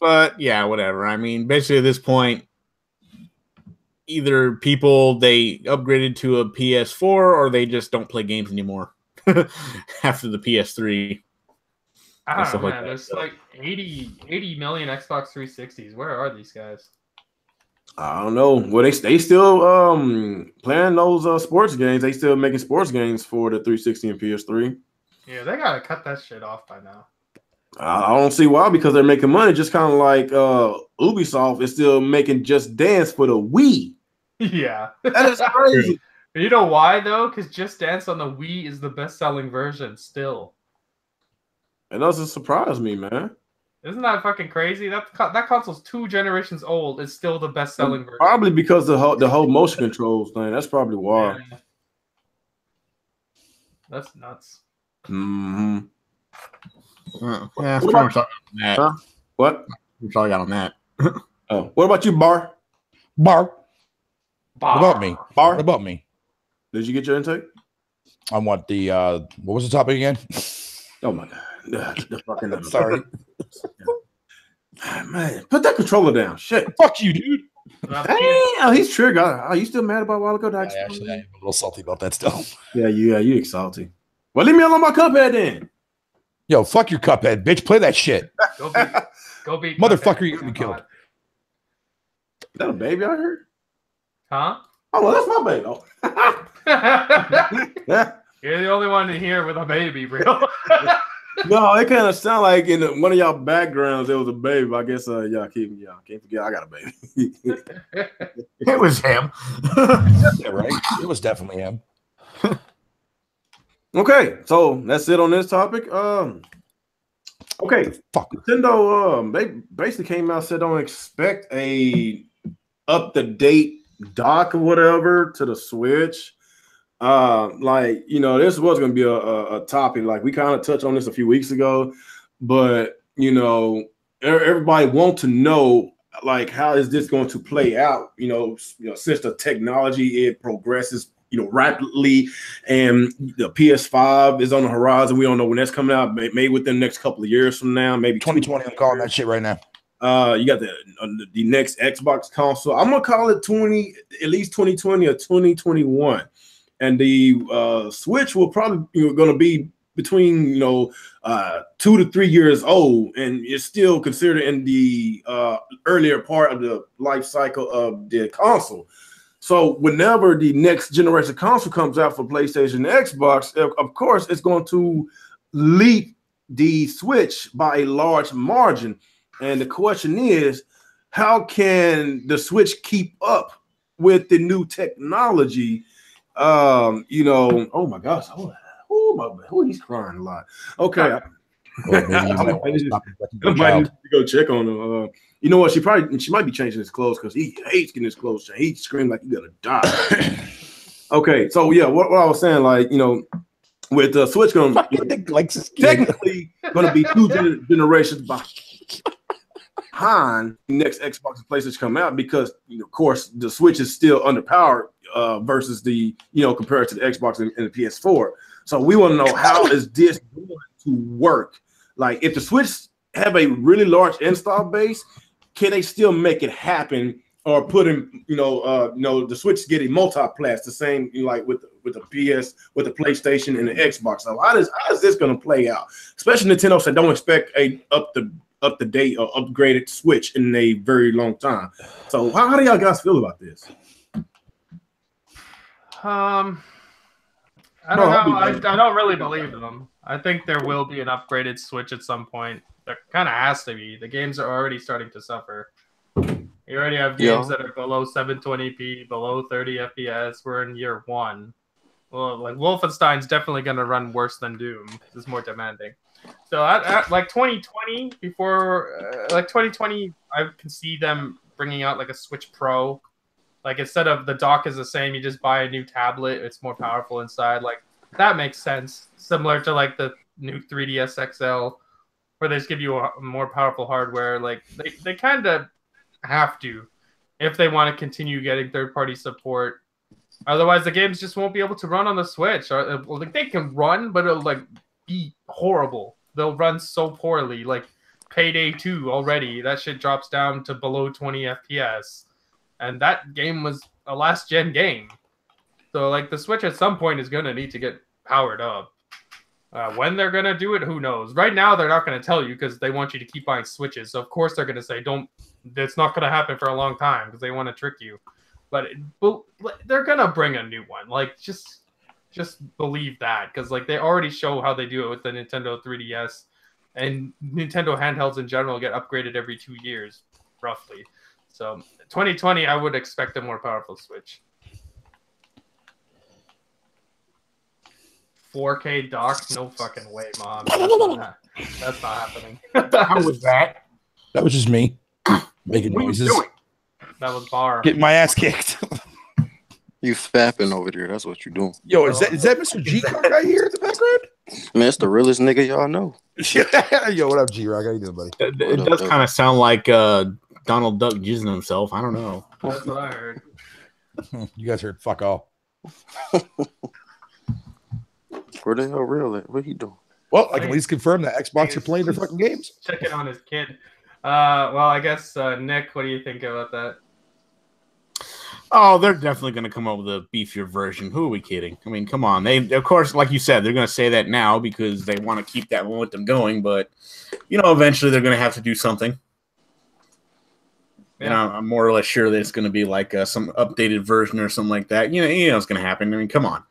But yeah, whatever. I mean, basically at this point, either people they upgraded to a PS4 or they just don't play games anymore after the PS3. I don't know, man. There's like 80 million Xbox 360s. Where are these guys? I don't know. Well, they still playing those sports games. They still making sports games for the 360 and PS3. Yeah, they gotta cut that shit off by now. I don't see why, because they're making money. Just kind of like Ubisoft is still making Just Dance for the Wii. Yeah, that is crazy. You know why though? Because Just Dance on the Wii is the best-selling version still. It doesn't surprise me, man. Isn't that fucking crazy? That console's 2 generations old. It's still the best-selling version. Probably because the whole motion controls thing. That's probably why. Yeah. That's nuts. Mm-hmm. Yeah, that's pretty much all on that. Huh? What? That's all I got on that. Oh, what about you, Bar? What about me? What about me? Did you get your intake? I want the what was the topic again? Oh my god. The fucking sorry. Man, put that controller down. Shit. Fuck you, dude. Damn, he's triggered. Are you still mad about a while ago? Actually, I am a little salty about that still. Yeah, you salty. Well, leave me alone my Cuphead then. Yo, fuck your Cuphead, bitch. Play that shit. Go beat motherfucker, you're gonna be killed. Is that a baby I heard? Huh? Oh, well, that's my baby. You're the only one in here with a baby, bro. No, it kind of sound like in one of y'all backgrounds there was a baby. I guess y'all can't forget I got a baby. It was him. Yeah, right. It was definitely him. Okay, so that's it on this topic. Okay, fuck. Nintendo they basically came out and said don't expect a up-to-date dock or whatever to the Switch. Like, you know, this was going to be a topic. Like, we kind of touched on this a few weeks ago, but, you know, everybody wants to know, like, how is this going to play out? You know, since the technology, it progresses, you know, rapidly, and the PS5 is on the horizon. We don't know when that's coming out. Maybe within the next couple of years from now, maybe 2020. I'm calling that shit right now. You got the next Xbox console. I'm gonna call it at least 2020 or 2021, and the Switch will probably going to be between 2 to 3 years old, and it's still considered in the earlier part of the life cycle of the console. So whenever the next generation console comes out for PlayStation and Xbox, of course, it's going to leap the Switch by a large margin. And the question is, how can the Switch keep up with the new technology? Oh my gosh, he's crying a lot. Okay. I might need to go check on him. You know what? She might be changing his clothes because he hates getting his clothes changed. He screamed like he gonna die. Okay, so yeah, what I was saying, like, with the Switch going, technically going to be 2 generations behind the next Xbox and PlayStation come out, because of course the Switch is still underpowered versus the compared to the Xbox and the PS4. So we want to know, how is this going to work? Like, if the Switch have a really large install base, can they still make it happen, or put in the Switch getting multi-plats the same like with the PS, with the PlayStation and the Xbox? So how is this going to play out? Especially Nintendo said don't expect a up to date or upgraded Switch in a very long time. So how do y'all guys feel about this? I don't know. I don't really believe them. I think there will be an upgraded Switch at some point. There kind of has to be. The games are already starting to suffer. You already have games that are below 720p, below 30 FPS. We're in year 1. Well, like Wolfenstein's definitely going to run worse than Doom. It's more demanding. So like 2020, like 2020, I can see them bringing out like a Switch Pro. Like, instead of the dock is the same, you just buy a new tablet. It's more powerful inside. Like, that makes sense. Similar to like the new 3DS XL, where they just give you a more powerful hardware. Like, they kind of have to, if they want to continue getting third-party support. Otherwise, the games just won't be able to run on the Switch. Or, like, they can run, but it'll like be horrible. They'll run so poorly. Like Payday 2 already, that shit drops down to below 20 FPS. And that game was a last-gen game. So, like, the Switch at some point is going to need to get powered up. When they're going to do it, who knows? Right now, they're not going to tell you because they want you to keep buying Switches. So, of course, they're going to say, it's not going to happen for a long time because they want to trick you. But they're going to bring a new one. Like, just believe that. Because, like, they already show how they do it with the Nintendo 3DS. And Nintendo handhelds in general get upgraded every 2 years, roughly. So 2020, I would expect a more powerful Switch. 4K dock? No fucking way, Mom. That's not happening. How was that? That was just me making noises. That was Bar. Getting my ass kicked. You fapping over there. That's what you're doing. Yo, is that Mr. G Rock right here in the background? Man, it's the realest nigga y'all know. Yo, what up, G Rock? How you doing, buddy? It does kind of sound like Donald Duck jizzing himself. I don't know. That's what I heard. You guys heard fuck all. Where the hell Real at? What he doing? Well, I can at least confirm that Xbox are playing their fucking games. Checking on his kid. Well, I guess, Nick, what do you think about that? Oh, they're definitely going to come up with a beefier version. Who are we kidding? I mean, come on. They, of course, like you said, they're going to say that now because they want to keep that momentum going. But, eventually they're going to have to do something. Yeah. And I'm more or less sure that it's going to be like some updated version or something like that. It's going to happen. I mean, come on.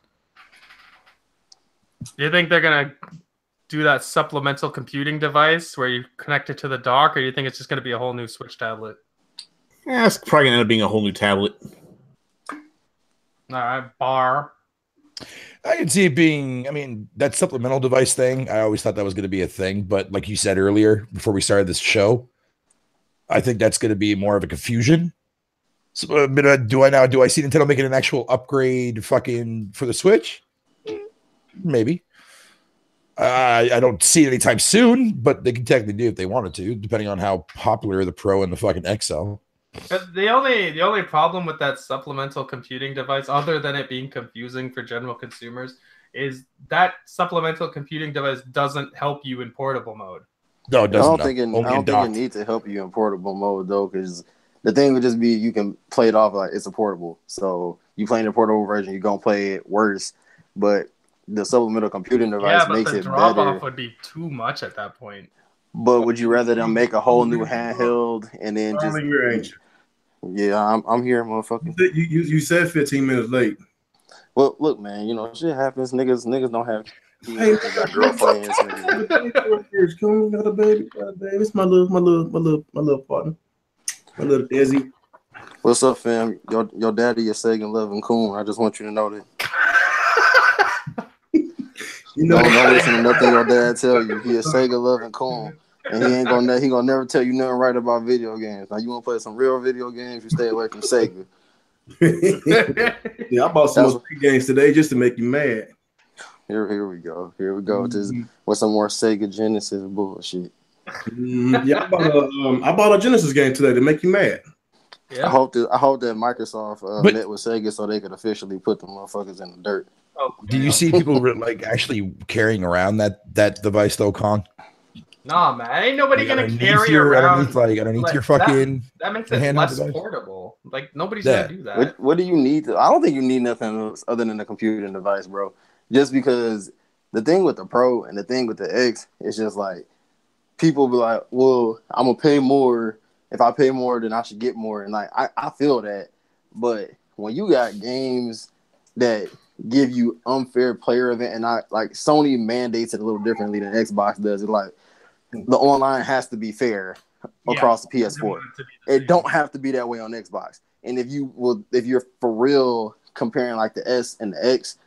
Do you think they're going to do that supplemental computing device where you connect it to the dock, or do you think it's just going to be a whole new Switch tablet? Yeah, it's probably going to end up being a whole new tablet. All right, Bar. I can see it being, that supplemental device thing, I always thought that was going to be a thing. But like you said earlier, before we started this show, I think that's going to be more of a confusion So, do I see Nintendo making an actual upgrade fucking for the Switch? Maybe. I don't see it anytime soon, but they can technically do if they wanted to, depending on how popular the Pro and the fucking XL. The only problem with that supplemental computing device, other than it being confusing for general consumers, is that supplemental computing device doesn't help you in portable mode. No, it doesn't. I don't think it needs to help you in portable mode though, because the thing would just be you can play it off like it's a portable. So you playing the portable version, you're gonna play it worse, but the supplemental computing device makes it better. Drop off would be too much at that point. But would you rather them make a whole new handheld and then just? Yeah, I'm here, motherfucker. You said 15 minutes late. Well, look, man, you know shit happens. Niggas don't have. Hey, got girlfriends. Got a baby. It's my little partner, my little Desi. What's up, fam? Your daddy is Sega loving coon. I just want you to know that. You know, don't listen to nothing your dad tell you. He is Sega loving coon, and he gonna never tell you nothing right about video games. Now you want to play some real video games, you stay away from Sega. Yeah, I bought some games today just to make you mad. Here we go. With some more Sega Genesis bullshit. Yeah, I bought a Genesis game today to make you mad. Yeah. I hope that Microsoft met with Sega so they could officially put the motherfuckers in the dirt. Oh, do you see people like actually carrying around that device though, Kong? Nah, man, ain't nobody gonna carry around underneath your fucking. That makes it less portable. Like nobody's gonna do that. What do you need? I don't think you need nothing else other than a computing device, bro. Just because the thing with the Pro and the thing with the X is just like people be like, well, I'm gonna pay more. If I pay more, then I should get more. And like I feel that, but when you got games that give you unfair player event, and like Sony mandates it a little differently than Xbox does. It's like the online has to be fair across the PS4. It don't have to be that way on Xbox. And if you're for real comparing like the S and the X,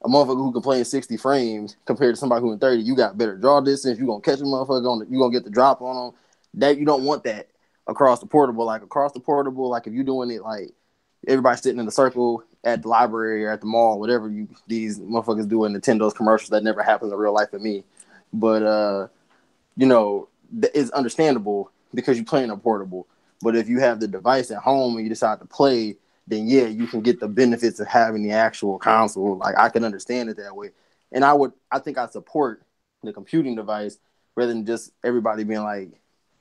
a motherfucker who can play in 60 frames compared to somebody who in 30, you got better draw distance. You gonna catch a motherfucker you gonna get the drop on them. That you don't want that across the portable. Like if you're doing it like everybody sitting in the circle at the library or at the mall, whatever these motherfuckers do in Nintendo's commercials that never happens in real life for me. But it's understandable because you're playing a portable. But if you have the device at home and you decide to play, then yeah, you can get the benefits of having the actual console. Like I can understand it that way. And I think I support the computing device rather than just everybody being like,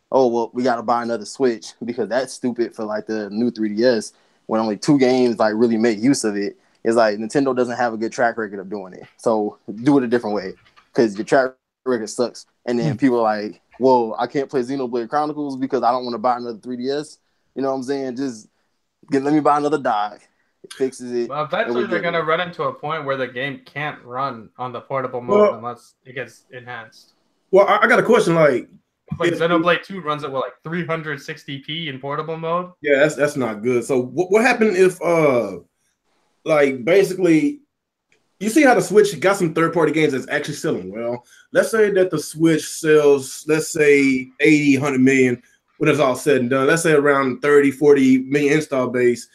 oh, well, we got to buy another Switch because that's stupid for like the new 3DS when only 2 games like really make use of it. It's like Nintendo doesn't have a good track record of doing it. So do it a different way because your track record sucks. And then people are like, well, I can't play Xenoblade Chronicles because I don't want to buy another 3DS. You know what I'm saying? Just let me buy another dock. It fixes it. Well, eventually they're going to run into a point where the game can't run on the portable mode unless it gets enhanced. Well, I got a question. Like Xenoblade 2 runs at what, like 360p in portable mode? Yeah, that's not good. So what happened if like basically you see how the Switch got some third-party games that's actually selling well? Let's say that the Switch sells, let's say 80, 100 million when it's all said and done. Let's say around 30, 40 million install base.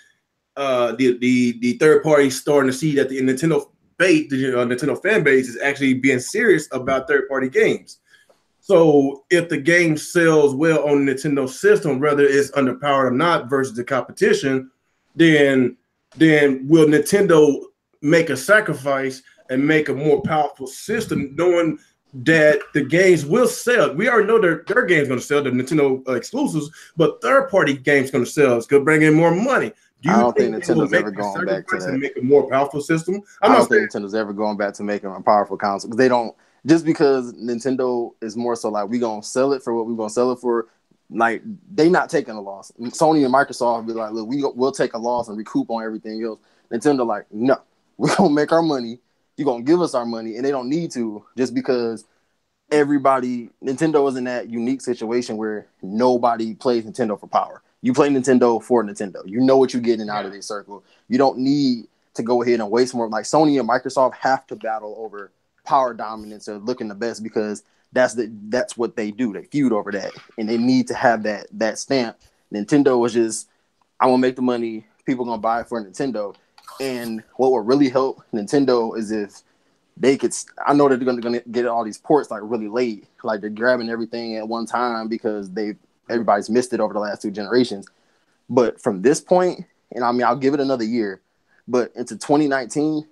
The third party starting to see that the Nintendo Nintendo fan base is actually being serious about third-party games. So if the game sells well on the Nintendo system, whether it's underpowered or not versus the competition, then will Nintendo make a sacrifice and make a more powerful system, knowing that the games will sell? We already know their game's going to sell, the Nintendo exclusives, but third-party games going to sell. It's going to bring in more money. I don't think Nintendo's ever going back to that. Make a more powerful system. I don't think Nintendo's ever going back to making a powerful console because they don't. Just because Nintendo is more so like we gonna sell it for what we gonna sell it for, like they not taking a loss. Sony and Microsoft be like, look, we'll take a loss and recoup on everything else. Nintendo like, no, we're gonna make our money. You're gonna give us our money, and they don't need to just because Nintendo is in that unique situation where nobody plays Nintendo for power. You play Nintendo for Nintendo. You know what you're getting out of this circle. You don't need to go ahead and waste more. Like Sony and Microsoft have to battle over power dominance or looking the best because that's what they do. They feud over that, and they need to have that stamp. Nintendo was just I'm gonna make the money. People gonna buy it for Nintendo. And what would really help Nintendo is if they could. I know that they're gonna get all these ports like really late, like they're grabbing everything at one time because everybody's missed it over the last 2 generations. But from this point, and I mean, I'll give it another year, but into 2019,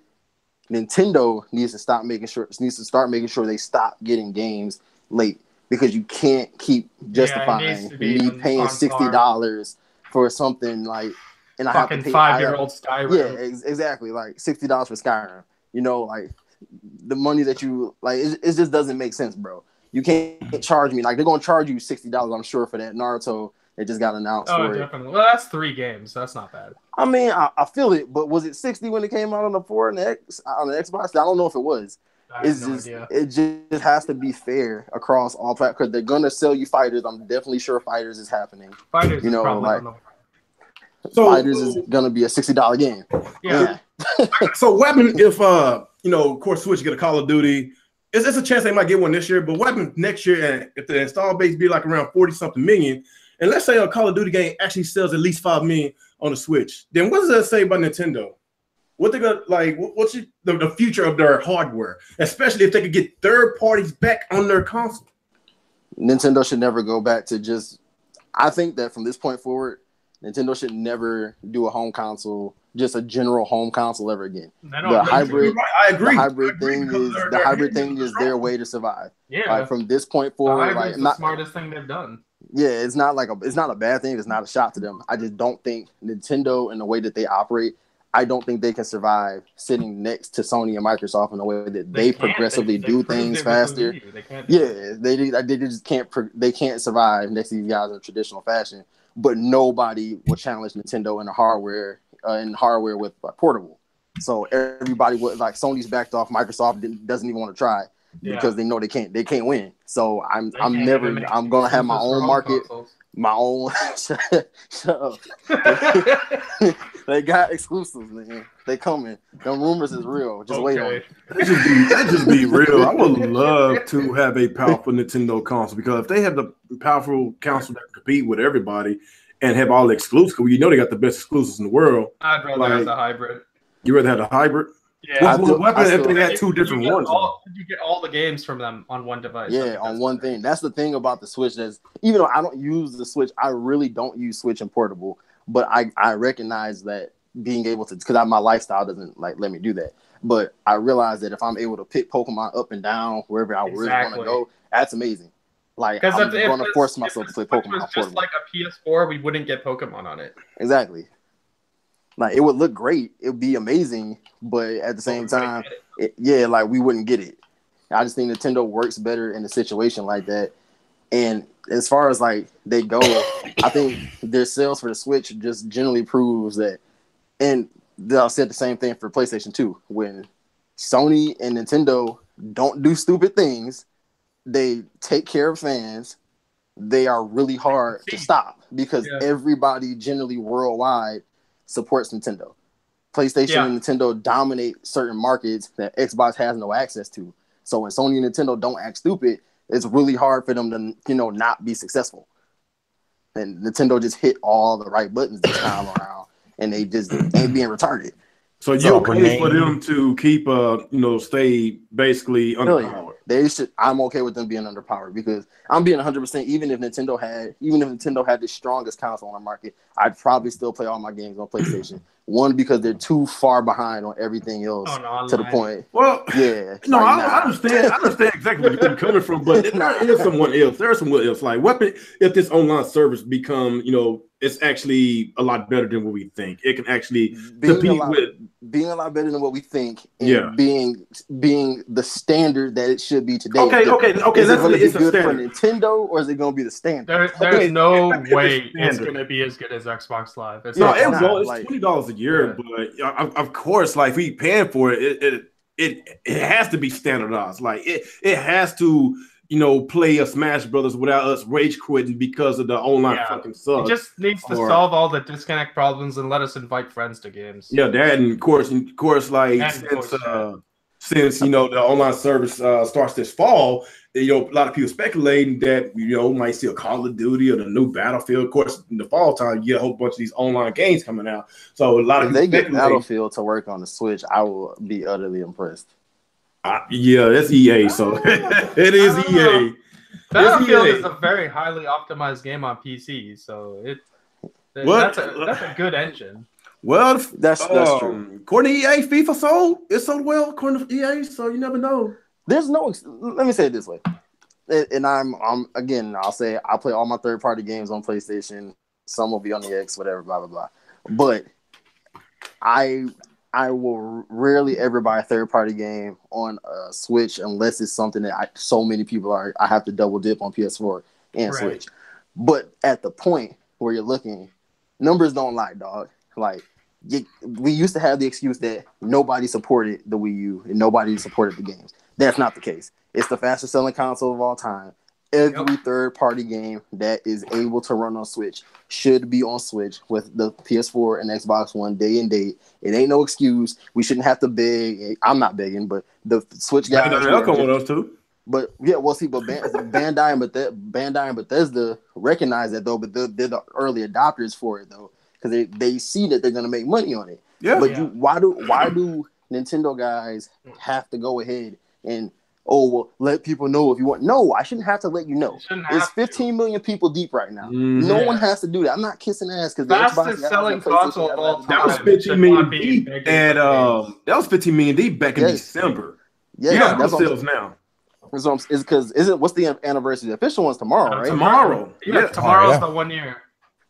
Nintendo needs to start making sure they stop getting games late, because you can't keep justifying me paying $60 for something like, and I have to pay 5-year-old Skyrim. Yeah, exactly, like $60 for Skyrim. You know, like the money that you like, it just doesn't make sense, bro. You can't charge me like they're gonna charge you $60, I'm sure, for that Naruto that just got announced. Oh, definitely. Well, that's 3 games. That's not bad. I mean, I feel it, but was it 60 when it came out on the 4 and the Xbox? I don't know if it was. It just has to be fair across all platforms. They're gonna sell you fighters. I'm definitely sure fighters is happening. Fighters, you know, like so, fighters is gonna be a $60 game. Yeah. So Weapon, if of course Switch get a Call of Duty, it's a chance they might get one this year. But Weapon next year, and if the install base be like around 40-something million, and let's say a Call of Duty game actually sells at least 5 million on the Switch, then what does that say about Nintendo? What they're gonna like? What's the future of their hardware, especially if they could get third parties back on their console? Nintendo should never go back to just. I think that from this point forward, Nintendo should never do a home console, just a general home console ever again. The hybrid, I agree. The hybrid thing is their way to survive. Yeah. Like from this point forward, like the smartest thing they've done. Yeah, it's not a bad thing. It's not a shot to them. I just don't think Nintendo, in the way that they operate, I don't think they can survive sitting next to Sony and Microsoft in the way that they progressively do things faster. They just can't. They can't survive next to these guys in traditional fashion. But nobody will challenge Nintendo in the hardware with portable. So everybody would like Sony's backed off. Microsoft doesn't even want to try because they know they can't win. So I'm gonna have my own market. Consoles. My own. Shut up. They got exclusives, man. They coming. Them rumors is real. Just wait on it. That just be real. I would love to have a powerful Nintendo console, because if they have the powerful console that compete with everybody and have all the exclusives, you know they got the best exclusives in the world. I'd rather have the hybrid. You rather have the hybrid? Yeah. If they got 2 different ones. You get all the games from them on one device. Yeah, on one thing. That's the thing about the Switch. Even though I don't use the Switch, I really don't use Switch and portable. But I recognize that being able to, because my lifestyle doesn't like let me do that. But I realize that if I'm able to pick Pokemon up and down wherever I really want to go, that's amazing. Like I'm going to force myself to play Pokemon. If it was just like a PS4, we wouldn't get Pokemon on it. Exactly. Like it would look great, it would be amazing, but at the same time, like we wouldn't get it. I just think Nintendo works better in a situation like that. And as far as like they go, I think their sales for the Switch just generally proves that. And I said the same thing for PlayStation 2. When Sony and Nintendo don't do stupid things, they take care of fans. They are really hard to stop because everybody generally worldwide supports Nintendo. PlayStation and Nintendo dominate certain markets that Xbox has no access to. So when Sony and Nintendo don't act stupid, it's really hard for them to, not be successful. And Nintendo just hit all the right buttons this time around, and they just ain't being retarded. So you okay for them to keep, stay basically underpowered? They should. I'm okay with them being underpowered because I'm being 100%. Even if Nintendo had the strongest console on the market, I'd probably still play all my games on PlayStation. One, because they're too far behind on everything else to the point. Well, I understand. I understand exactly where you're coming from, but there is someone else. There's someone else. Like Weapon, if this online service become, it's actually a lot better than what we think. It can actually being a lot better than what we think, and being the standard that it should be today. Okay. Is it going to be good for Nintendo, or is it going to be the standard? There's no way it's going to be as good as Xbox Live. It's $20 a year, but of course, like we paying for it, it has to be standardized. Like it has to. Play a Smash Brothers without us rage quitting because of the online fucking stuff. It just needs to solve all the disconnect problems and let us invite friends to games. Yeah, that and of course, like since the online service starts this fall. A lot of people speculating that might see a Call of Duty or the new Battlefield. Of course, in the fall time, you get a whole bunch of these online games coming out. So a lot of if they get Battlefield to work on the Switch, I will be utterly impressed. Yeah, that's EA. So it is EA. Battlefield is a very highly optimized game on PC, so that's a good engine. Well, that's true. According to EA, FIFA sold well according to EA, so you never know. There's no. Let me say it this way, and I'm again. I'll say I play all my third-party games on PlayStation. Some will be on the X, whatever, blah blah blah. But I will rarely ever buy a third-party game on a Switch unless it's something that so many people are. I have to double dip on PS4 and Switch. But at the point where you're looking, numbers don't lie, dog. Like we used to have the excuse that nobody supported the Wii U and nobody supported the games. That's not the case. It's the fastest selling console of all time. Every third-party game that is able to run on Switch should be on Switch with the PS4 and Xbox One day and date. It ain't no excuse. We shouldn't have to beg. I'm not begging, but the Switch guys. But yeah, we'll see. But Bandai and Bethesda recognize that though, but they're the early adopters for it though, because they see that they're gonna make money on it. Yeah. But why do Nintendo guys have to go ahead and let people know if you want? No, I shouldn't have to let you know. It's 15 million people deep right now. No one has to do that. I'm not kissing ass because the fastest selling console of all time. That was 15 million deep, and that was 15 million deep back in December. Yeah, that's sales now. It's because what's the anniversary? The official one's tomorrow, right? Tomorrow. Yeah, tomorrow's the 1 year.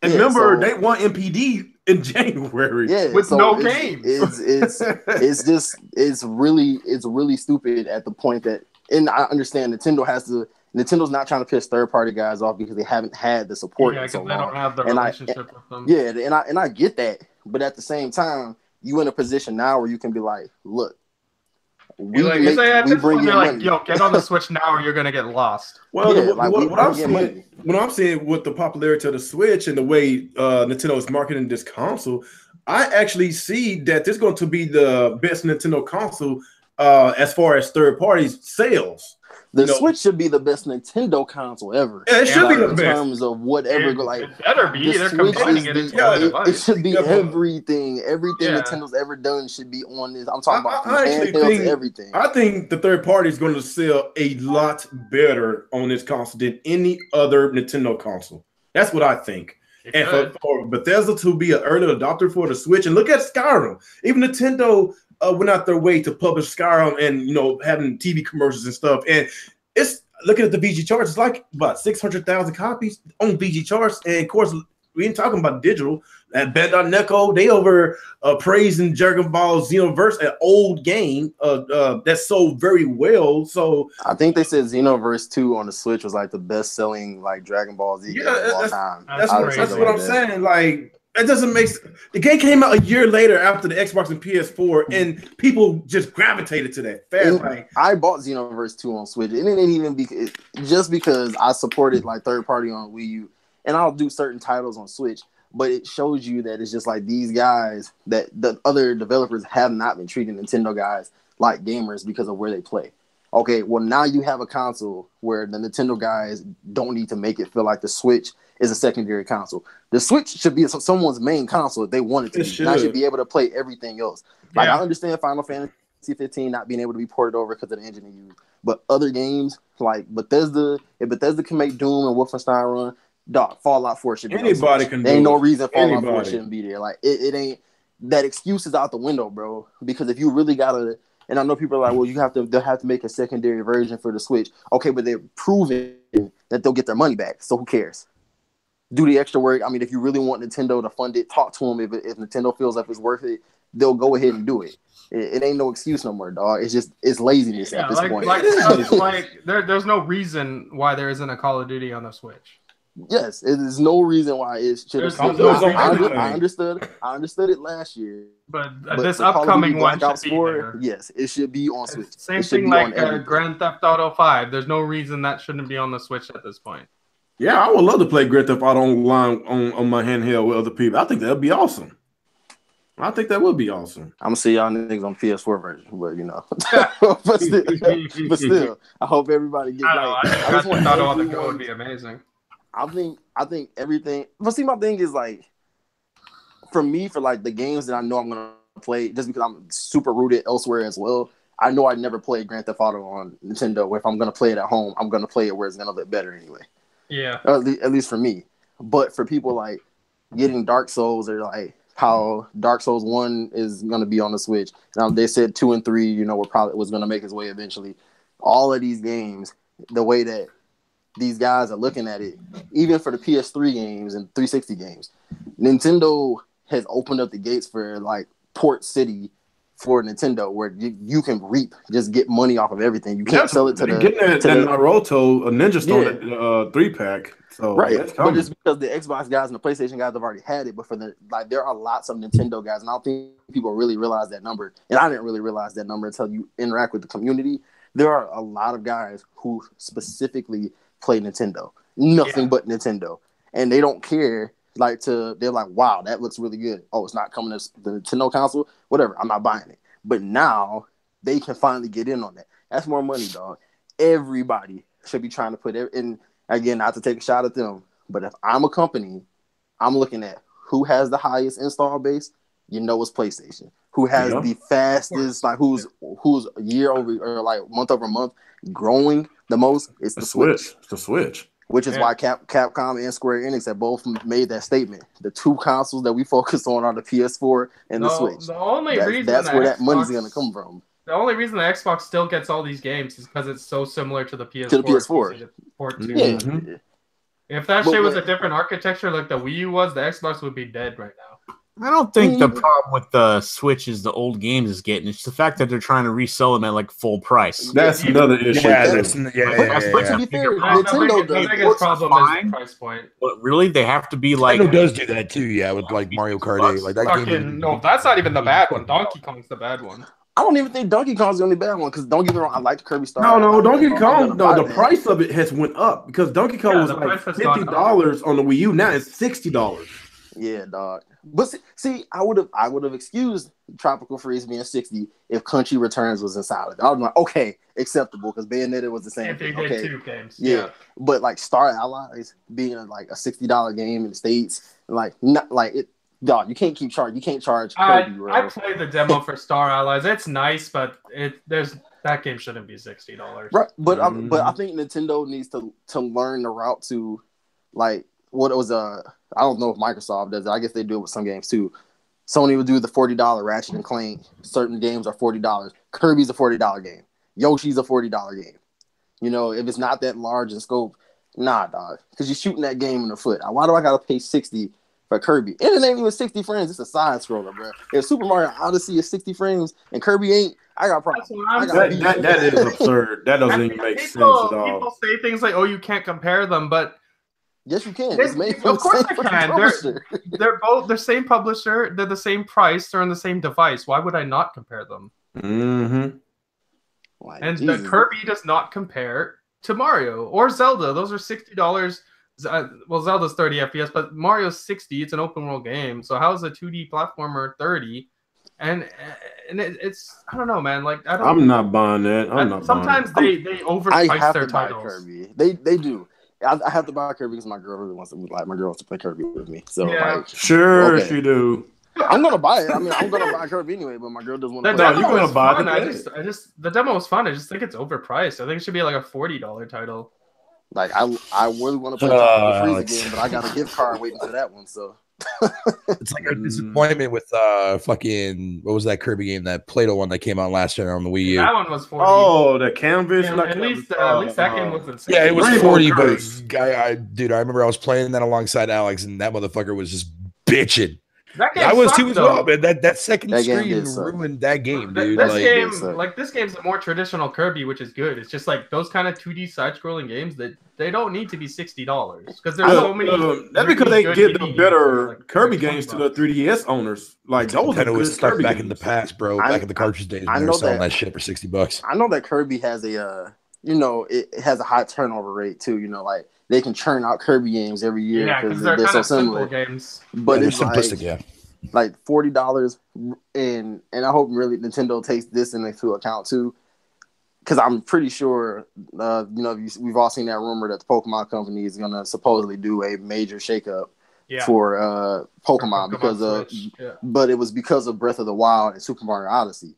And remember, they won MPD in January with no games. It's really stupid at the point that, and I understand Nintendo's not trying to piss third-party guys off because they haven't had the support. Yeah, because they don't have the relationship with them. Yeah, and I get that, but at the same time, you in a position now where you can be like, look, we bring you money. Yo, get on the Switch now, or you're gonna get lost. Well, what I'm saying with the popularity of the Switch and the way Nintendo is marketing this console, I actually see that this is going to be the best Nintendo console as far as third parties sales. The Switch should be the best Nintendo console ever. Yeah, it should be the best. In terms of whatever. It better be. They're combining it into one device. It should be everything. Everything Nintendo's ever done should be on this. I'm talking about handhelds, everything. I think the third party is going to sell a lot better on this console than any other Nintendo console. That's what I think. And for Bethesda to be an early adopter for the Switch, and look at Skyrim. Even Nintendo went out their way to publish Skyrim and having TV commercials and stuff. And it's looking at the VG charts, it's like about 600,000 copies on VG charts. And of course, we ain't talking about digital. At Bandai Namco, they over praising Dragon Ball Xenoverse, an old game that sold very well. So I think they said Xenoverse 2 on the Switch was like the best selling like Dragon Ball Z game of all time. That's what I'm saying. Like, it doesn't make sense. The game came out a year later after the Xbox and PS4, and people just gravitated to that fast. I bought Xenoverse 2 on Switch, and it didn't even be just because I supported like third party on Wii U, and I'll do certain titles on Switch. But it shows you that it's just like these guys, that the other developers have not been treating Nintendo guys like gamers because of where they play. Okay, well, now you have a console where the Nintendo guys don't need to make it feel like the Switch is a secondary console. The Switch should be someone's main console if they want it to be. And I should be able to play everything else. Like, I understand Final Fantasy 15 not being able to be ported over because of the engine they use. But other games, like Bethesda, if Bethesda can make Doom and Wolfenstein run, dog, Fallout 4 should be anybody can do there ain't no reason Fallout 4 shouldn't be there. Like, it ain't, that excuse is out the window, bro. Because if you really gotta, and I know people are like, well, they'll have to make a secondary version for the Switch. Okay, but they're proving that they'll get their money back. So who cares? Do the extra work. I mean, if you really want Nintendo to fund it, talk to them. If Nintendo feels like it's worth it, they'll go ahead and do it. It ain't no excuse no more, dog. It's laziness at this point. There's no reason why there isn't a Call of Duty on the Switch. Yes, there's no reason why it should have. I understood it last year, but this upcoming one should be there. Yes, it should be on Switch. Same thing like Grand Theft Auto 5. There's no reason that shouldn't be on the Switch at this point. Yeah, I would love to play Grand Theft Auto online on my handheld with other people. I think that'd be awesome. I think that would be awesome. I'm gonna see y'all niggas on PS4 version, but you know, but still, I hope everybody gets. I just thought on the go would be amazing. I think everything. But see, my thing is like, for me, for like the games that I know I'm gonna play, just because I'm super rooted elsewhere as well. I know I never played Grand Theft Auto on Nintendo. If I'm gonna play it at home, I'm gonna play it where it's gonna look better anyway. Yeah, at least for me. But for people like getting Dark Souls, or like how Dark Souls 1 is going to be on the Switch. Now they said 2 and 3, you know, was going to make its way eventually. All of these games, the way that these guys are looking at it, even for the PS3 games and 360 games, Nintendo has opened up the gates for like Port City for Nintendo, where you can just get money off of everything. You can't sell it to the getting that Naruto, a Ninja Stone 3-pack. So right, but it's because the Xbox guys and the PlayStation guys have already had it. But for there are lots of Nintendo guys, and I don't think people really realize that number. And I didn't really realize that number until you interact with the community. There are a lot of guys who specifically play Nintendo, nothing but Nintendo, and they don't care. They're like, wow, that looks really good. Oh, it's not coming to the Nintendo console, whatever. I'm not buying it. But now they can finally get in on that. That's more money, dog. Everybody should be trying to put it in. Again, not to take a shot at them, but if I'm a company, I'm looking at who has the highest install base. You know, it's PlayStation. Who has the fastest, like who's year over or like month over month growing the most? It's the Switch. It's the Switch. Which is why Capcom and Square Enix have both made that statement. The two consoles that we focus on are the PS4 and the Switch. The only reason that's where that money's going to come from. The only reason the Xbox still gets all these games is because it's so similar to the PS4. To the PS4. Mm-hmm. If that shit was a different architecture like the Wii U was, the Xbox would be dead right now. I don't think the problem with the Switch is the old games is getting. It's the fact that they're trying to resell them at like full price. That's another issue. But to be fair, Nintendo the biggest problem is the price point. But really, they have to be like. Nintendo does do that too, with like Mario Kart 8. Like that game. No, that's not even the bad one. Donkey Kong's the bad one. I don't even think Donkey Kong's the only bad one, because don't get me wrong, I like Kirby Star. No, Donkey Kong. No, the price of it has went up because Donkey Kong was like $50 on the Wii U. Now it's $60. Yeah, dog. But see, I would have excused Tropical Freeze being 60 if Country Returns was inside of it. I was like, okay, acceptable, because Bayonetta was the same thing. They did 2 games. Yeah, but like Star Allies being like a $60 game in the States, like not like it. Dog, you can't charge Kirby, bro. I played the demo for Star Allies. It's nice, but that game shouldn't be $60. Right, but I think Nintendo needs to learn the route to like what it was. I don't know if Microsoft does it. I guess they do it with some games too. Sony would do the $40 Ratchet and Clank. Certain games are $40. Kirby's a $40 game. Yoshi's a $40 game. You know, if it's not that large in scope, nah, dog, because you're shooting that game in the foot. Why do I gotta pay $60? For Kirby, and it ain't even 60 frames. It's a side scroller, bro. If Super Mario Odyssey is 60 frames and Kirby ain't, I got problems. That is absurd. That doesn't even make sense at all. People say things like, "Oh, you can't compare them," but yes, you can. Of course, I can. They're both the same publisher. They're the same price. They're on the same device. Why would I not compare them? Mm-hmm. And the Kirby does not compare to Mario or Zelda. Those are $60. Well, Zelda's 30 FPS, but Mario's 60. It's an open world game. So how is a 2D platformer 30? And it's I don't know, man. Like I'm not buying that. Sometimes they overprice their titles. Kirby. They do. I have to buy Kirby because my girl really wants to my girl wants to play Kirby with me. So she do. I'm gonna buy it. I mean, I'm gonna buy Kirby anyway, but my girl doesn't want to. No, you're gonna buy it. I just the demo was fun. I just think it's overpriced. I think it should be like a $40 title. Like I really want to play Tropical Freeze again, but I got a gift card waiting for that one. So it's like a disappointment with fucking what was that Kirby game, that Play-Doh one that came out last year on the Wii U? That one was 40. Oh, the Canvas. Yeah, at least that game was insane. Yeah, it was 40, but dude, I remember I was playing that alongside Alex, and that motherfucker was just bitching. I was too as well, man. That second screen ruined that game, dude. This game's a more traditional Kirby, which is good. It's just like those kind of 2D side-scrolling games that they don't need to be $60 because there's so many. That's because they give the better Kirby games to the 3DS owners. Like those it was stuck back in the past, bro. Back in the cartridge days, when they were selling that shit for $60. I know that Kirby has a, it has a high turnover rate too. Like they can churn out Kirby games every year because they're so similar games. But it's simplistic, like $40, and I hope really Nintendo takes this into account too, because I'm pretty sure we've all seen that rumor that the Pokemon company is gonna supposedly do a major shakeup for Pokemon because of but it was because of Breath of the Wild and Super Mario Odyssey.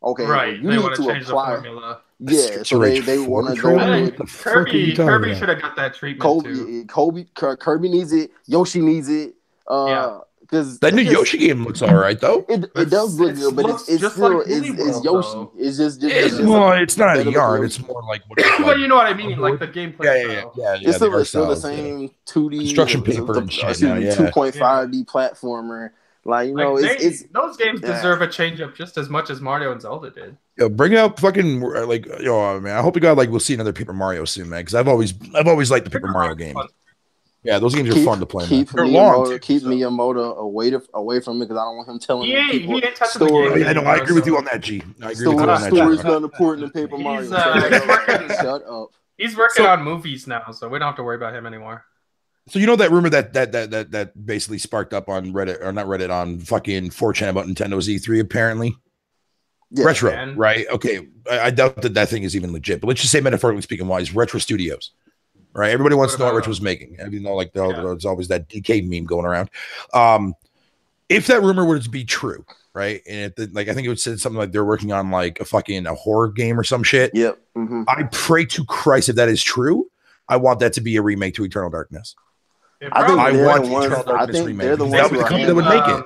Okay, right. Well, they want to change the formula. Yeah, so they want to go with Kirby should have got that treatment too. Kirby needs it. Yoshi needs it. Because that new Yoshi game looks all right though. It does look good, but it's just still like is Yoshi. Though. It's just well, it's not a yarn. It's more like well, you know what I mean, like the gameplay. Yeah. It's still the same 2D construction paper and shit. 2.5D platformer. Like it's those games deserve a change up just as much as Mario and Zelda did. Yo, bring out fucking man. I hope to God we'll see another Paper Mario soon, man. Because I've always liked the Paper Mario game. Yeah, those games are fun to play. Keep Miyamoto away from me because I don't want him telling me he ain't touching the game. I know. I agree with you on that, G. I agree with you on that. Story's not important in Paper Mario. Shut up. He's working on movies now, so we don't have to worry about him anymore. So you know that rumor that basically sparked up on Reddit, or not Reddit, on fucking 4chan about Nintendo's E3 apparently? Yeah, retro, man. Right? Okay, I doubt that thing is even legit, but let's just say metaphorically speaking wise, Retro Studios, right? Everybody wants to know what Retro's making. You know, like there's always that DK meme going around. If that rumor were to be true, right? And I think it would say something like they're working on like a horror game or some shit. Yep. I pray to Christ if that is true, I want that to be a remake to Eternal Darkness. I think they're the ones that would make it.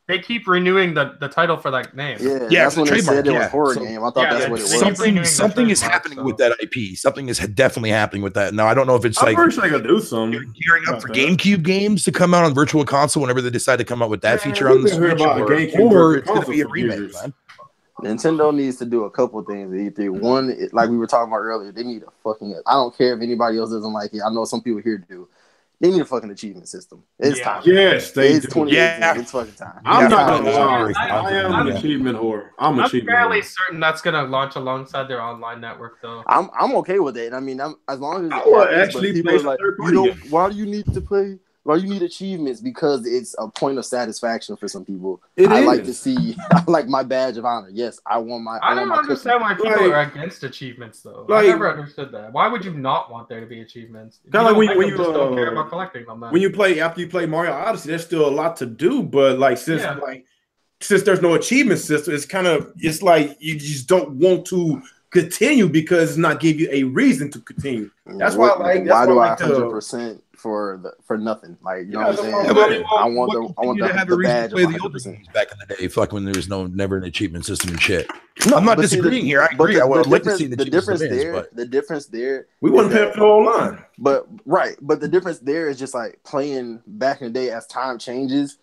They keep renewing the title for that name. Yeah, that's when they said it was horror game. I thought that's what it was. Something is happening with that IP. Something is definitely happening with that. Now I don't know if it's I'm pretty sure they're gonna do some gearing up for GameCube games to come out on Virtual Console whenever they decide to come out with that feature on the Switch, or it's gonna be a remake, man. Nintendo needs to do a couple things at E3. One, like we were talking about earlier, they need a fucking. I don't care if anybody else doesn't like it. I know some people here do. They need a fucking achievement system. It's time. Yes, they do. 2018. It's fucking time. I'm not gonna lie. I am an achievement whore. I'm fairly certain that's gonna launch alongside their online network, though. I'm okay with it. I mean, as long as people are like, why do you need to play? Why you need achievements? Because it's a point of satisfaction for some people. Like to see, like my badge of honor. Yes, I want my. I don't understand why people are against achievements, though. I never understood that. Why would you not want there to be achievements? Kind of like when you just don't care about collecting them. Then. When you play after you play Mario Odyssey, there's still a lot to do. But since there's no achievement system, it's like you just don't want to continue because it's not give you a reason to continue. That's why I 100% for nothing. Like you know what I'm saying? I want the badge of 100%. Back in the day, fuck when there was never an achievement system and shit. No, I'm not disagreeing here. I agree. I would like to see the difference there. The difference there. We wouldn't pay for online. But the difference there is just like playing back in the day. As time changes,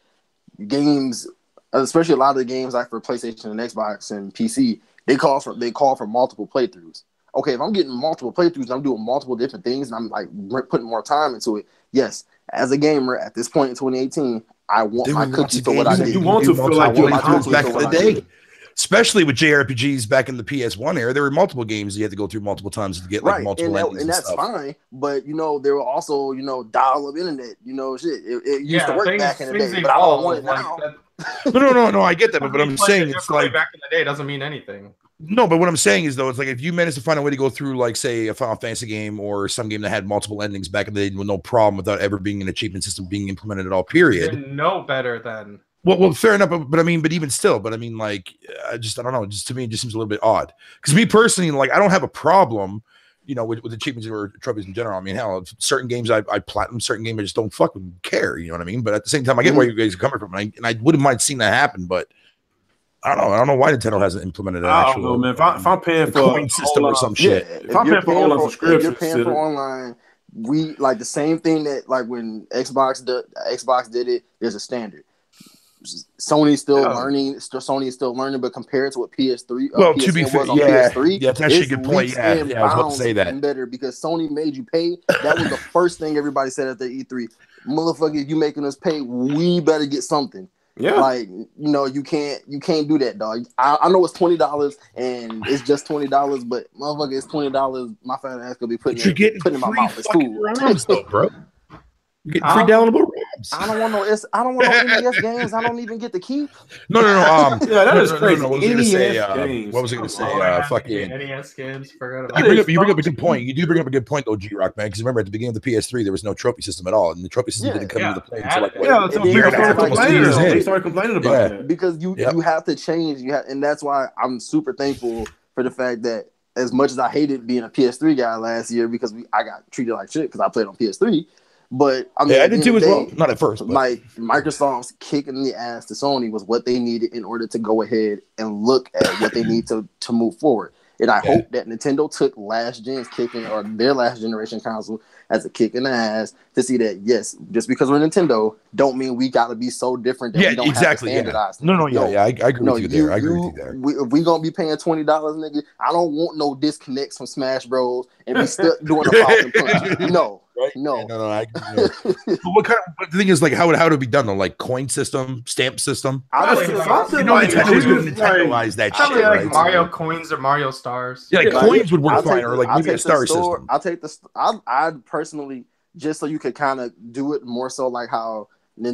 games, especially a lot of the games like for PlayStation and Xbox and PC, they call for multiple playthroughs. Okay, if I'm getting multiple playthroughs and I'm doing multiple different things and I'm like putting more time into it, yes, as a gamer at this point in 2018, I want my cookies for what I did. You want to feel like you're back in the day. Especially with JRPGs back in the PS1 era, there were multiple games you had to go through multiple times to get like multiple endings and that's fine. But there were also dial-up internet. Shit. It used to work back in the day, but I don't want it now. No, I get that, but I'm saying it's like back in the day doesn't mean anything. No, but what I'm saying is though, it's like if you managed to find a way to go through like say a Final Fantasy game or some game that had multiple endings back in the day with no problem without ever being an achievement system being implemented at all, period. You're no better than. Well, fair enough, but even still, I don't know. Just to me, it just seems a little bit odd. Because me personally, like I don't have a problem, with achievements or trophies in general. I mean, hell, certain games I platinum, certain games I just don't fucking care. You know what I mean? But at the same time, I get where you guys are coming from, and I wouldn't mind seeing that happen, but. I don't know why Nintendo hasn't implemented an actual. I don't know, man. If I'm paying for a coin system or some shit, if I'm paying for online subscription, you're paying for online. We like the same thing that like when Xbox did it. There's a standard. Sony's still learning. Sony is still learning, but compared to what PS3, to be fair, PS3, that's actually a good point. Yeah, I was about to say that. Better because Sony made you pay. That was the first thing everybody said at the E3. Motherfucker, if you making us pay, we better get something. Yeah, like you can't do that, dog. I know it's $20 and it's just $20, but motherfucker, it's $20. My fat ass gonna be putting in my mouth. It's cool, though, bro. You get free downloadable ROMs. I don't want no NES games. I don't even get to keep. No. Yeah, that is crazy. What was I going to say? Fucking NES games. Forgot You about bring up a good point. You do bring up a good point, though, G-Rock, man. Because remember, at the beginning of the PS3, there was no trophy system at all, and the trophy system didn't come into the play until they started complaining about that because you have to change. And that's why I'm super thankful for the fact that as much as I hated being a PS3 guy last year because I got treated like shit because I played on PS3. But I mean, I did too as well. Not at first, but like Microsoft's kicking the ass to Sony was what they needed in order to go ahead and look at what they need to move forward. And I hope that Nintendo took last gen's kicking or their last generation console as a kick in the ass to see that yes, just because we're Nintendo, don't mean we got to be so different that we don't have to standardize. No, I agree with you there. I agree with you there. If we gonna be paying $20, nigga, I don't want no disconnects from Smash Bros. And be stuck doing a Falcon Punch. No. Right? No. But what the thing is, like, how would it be done though? Like coin system, stamp system? Nintendo was going to Nintendo-ize that shit, like right? Mario coins or Mario stars. Yeah, coins would work fine, or like maybe a star system. I'd personally, just so you could kind of do it more so like how how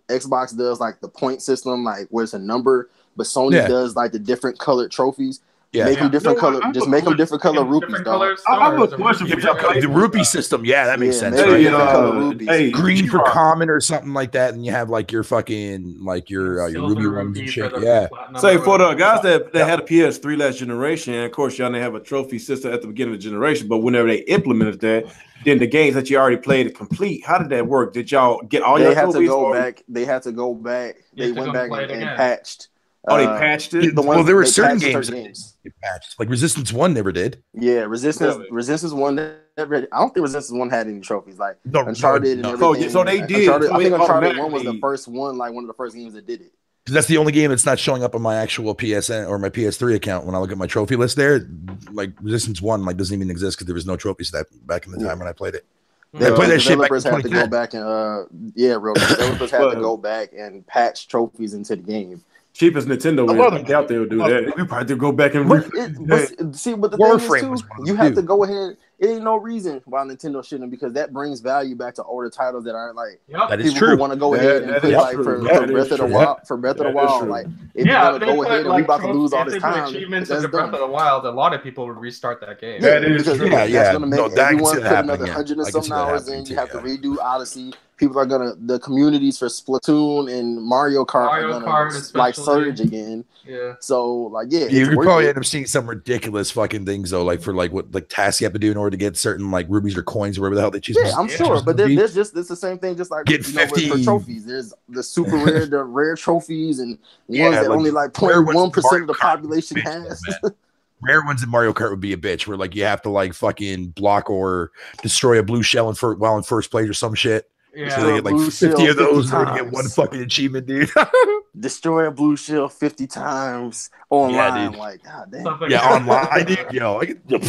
Xbox does like the point system, like where it's a number, but Sony does like the different colored trophies. Yeah, make them different color. Just make them different color rupees, dog. I have a question for you. The rupee system, that makes sense. Right? Green for common or something like that, and you have like your fucking your ruby ones and shit. Yeah. Say for the guys that had a PS3 last generation, of course, y'all didn't have a trophy system at the beginning of the generation, but whenever they implemented that, then the games that you already played to complete, how did that work? Did y'all get all your trophies? They had to go back. They went back and patched. They patched it. There were certain games that patched. Like Resistance 1 never did. Yeah, Resistance 1 never. I don't think Resistance 1 had any trophies. Like Uncharted and everything. So they did. I think Uncharted 1 was the first one, like one of the first games that did it. Because that's the only game that's not showing up on my actual PSN or my PS3 account when I look at my trophy list. There, like Resistance 1, doesn't even exist because there was no trophies that back in the time when I played it. I played that shit back in 2010. Had to go back and developers had to go back and patch trophies into the game. Cheap as Nintendo is, out there will do that. We probably go back and but the thing is too, you have to go ahead. It ain't no reason why Nintendo shouldn't, because that brings value back to older titles that are like that is true. Want to go ahead and play like for Breath of the Wild. For Breath of the Wild, like if you're gonna go ahead and we about to lose all this time. Achievements of Breath of the Wild, a lot of people would restart that game. Yeah, that's gonna make everyone put another 100 and some hours in. You have to redo Odyssey. People are the communities for Splatoon and Mario Kart are gonna like surge again. Yeah. So you probably end up seeing some ridiculous fucking things though, like for what tasks you have to do in order to get certain like rubies or coins or whatever the hell they choose. Yeah, I'm sure, but there's it's the same thing. Just like get 50 for trophies. There's the super rare, the rare trophies, and ones that only like 0.1% of the population has. Rare ones in Mario Kart would be a bitch, where like you have to like fucking block or destroy a blue shell while in first place or some shit. Yeah, so they get like 50 of those and get one fucking achievement, dude. Destroy a blue shell 50 times online. Like, god damn. Online, dude.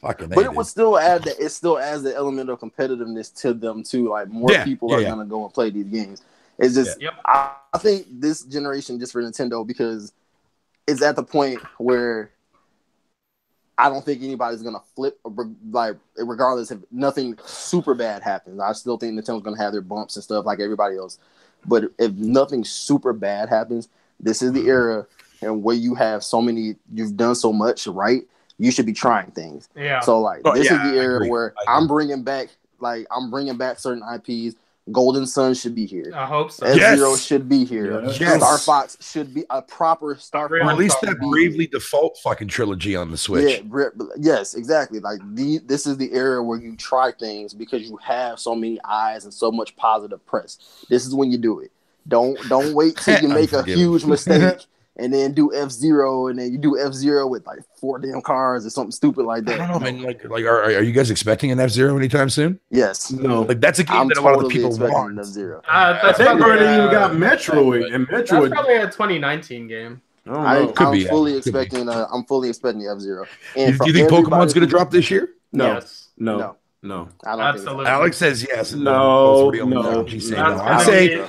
Fucking but it would still add that. It still adds the element of competitiveness to them too. Like more people are gonna go and play these games. It's just I think this generation, just for Nintendo, because it's at the point where I don't think anybody's gonna flip, like regardless if nothing super bad happens. I still think Nintendo's gonna have their bumps and stuff like everybody else. But if nothing super bad happens, this is the era and where you have you've done so much right. You should be trying things. Yeah. So this is the era where I'm bringing back certain IPs. Golden Sun should be here. I hope so. F-Zero should be here. Star Fox should be a proper Star Fox. Or at least that Bravely Default fucking trilogy on the Switch. Yeah, yes, exactly. Like this is the era where you try things because you have so many eyes and so much positive press. This is when you do it. Don't wait till you make a huge mistake and then do F-Zero, and then you do F-Zero with like 4 damn cars or something stupid like that. I don't know, man. Like, are you guys expecting an F-Zero anytime soon? Yes. No. Like that's a game that a lot of the people want. F-Zero. That's they already even got Metroid, and Metroid. That's probably a 2019 game. I'm fully expecting F-Zero. Do you think Pokemon's going to drop this year? No. Yes. No. I don't think so. Alex says yes. No. I'm saying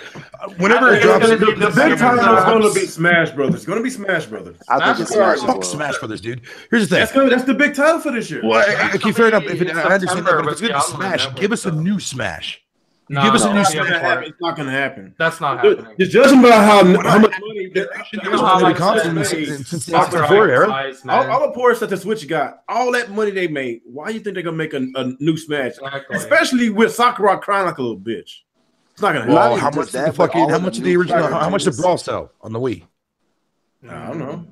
Whenever it drops, the big title is going to be Smash Brothers. It's going to be Smash Brothers. I think it's Smash. Fuck Smash Brothers, dude. Here's the thing. That's the big title for this year. Well, okay, fair enough. I understand that, but if it's going to be Smash, give us a new Smash. Give us a new Smash. It's not going to happen. That's not happening. Just judging by how much money since the N64 era. All the ports that the Switch got, all that money they made, why do you think they're going to make a new Smash? Exactly. Especially with Sakura crying like a little bitch. It's not gonna happen. How much did the original? How much did Brawl sell on the Wii? I don't know.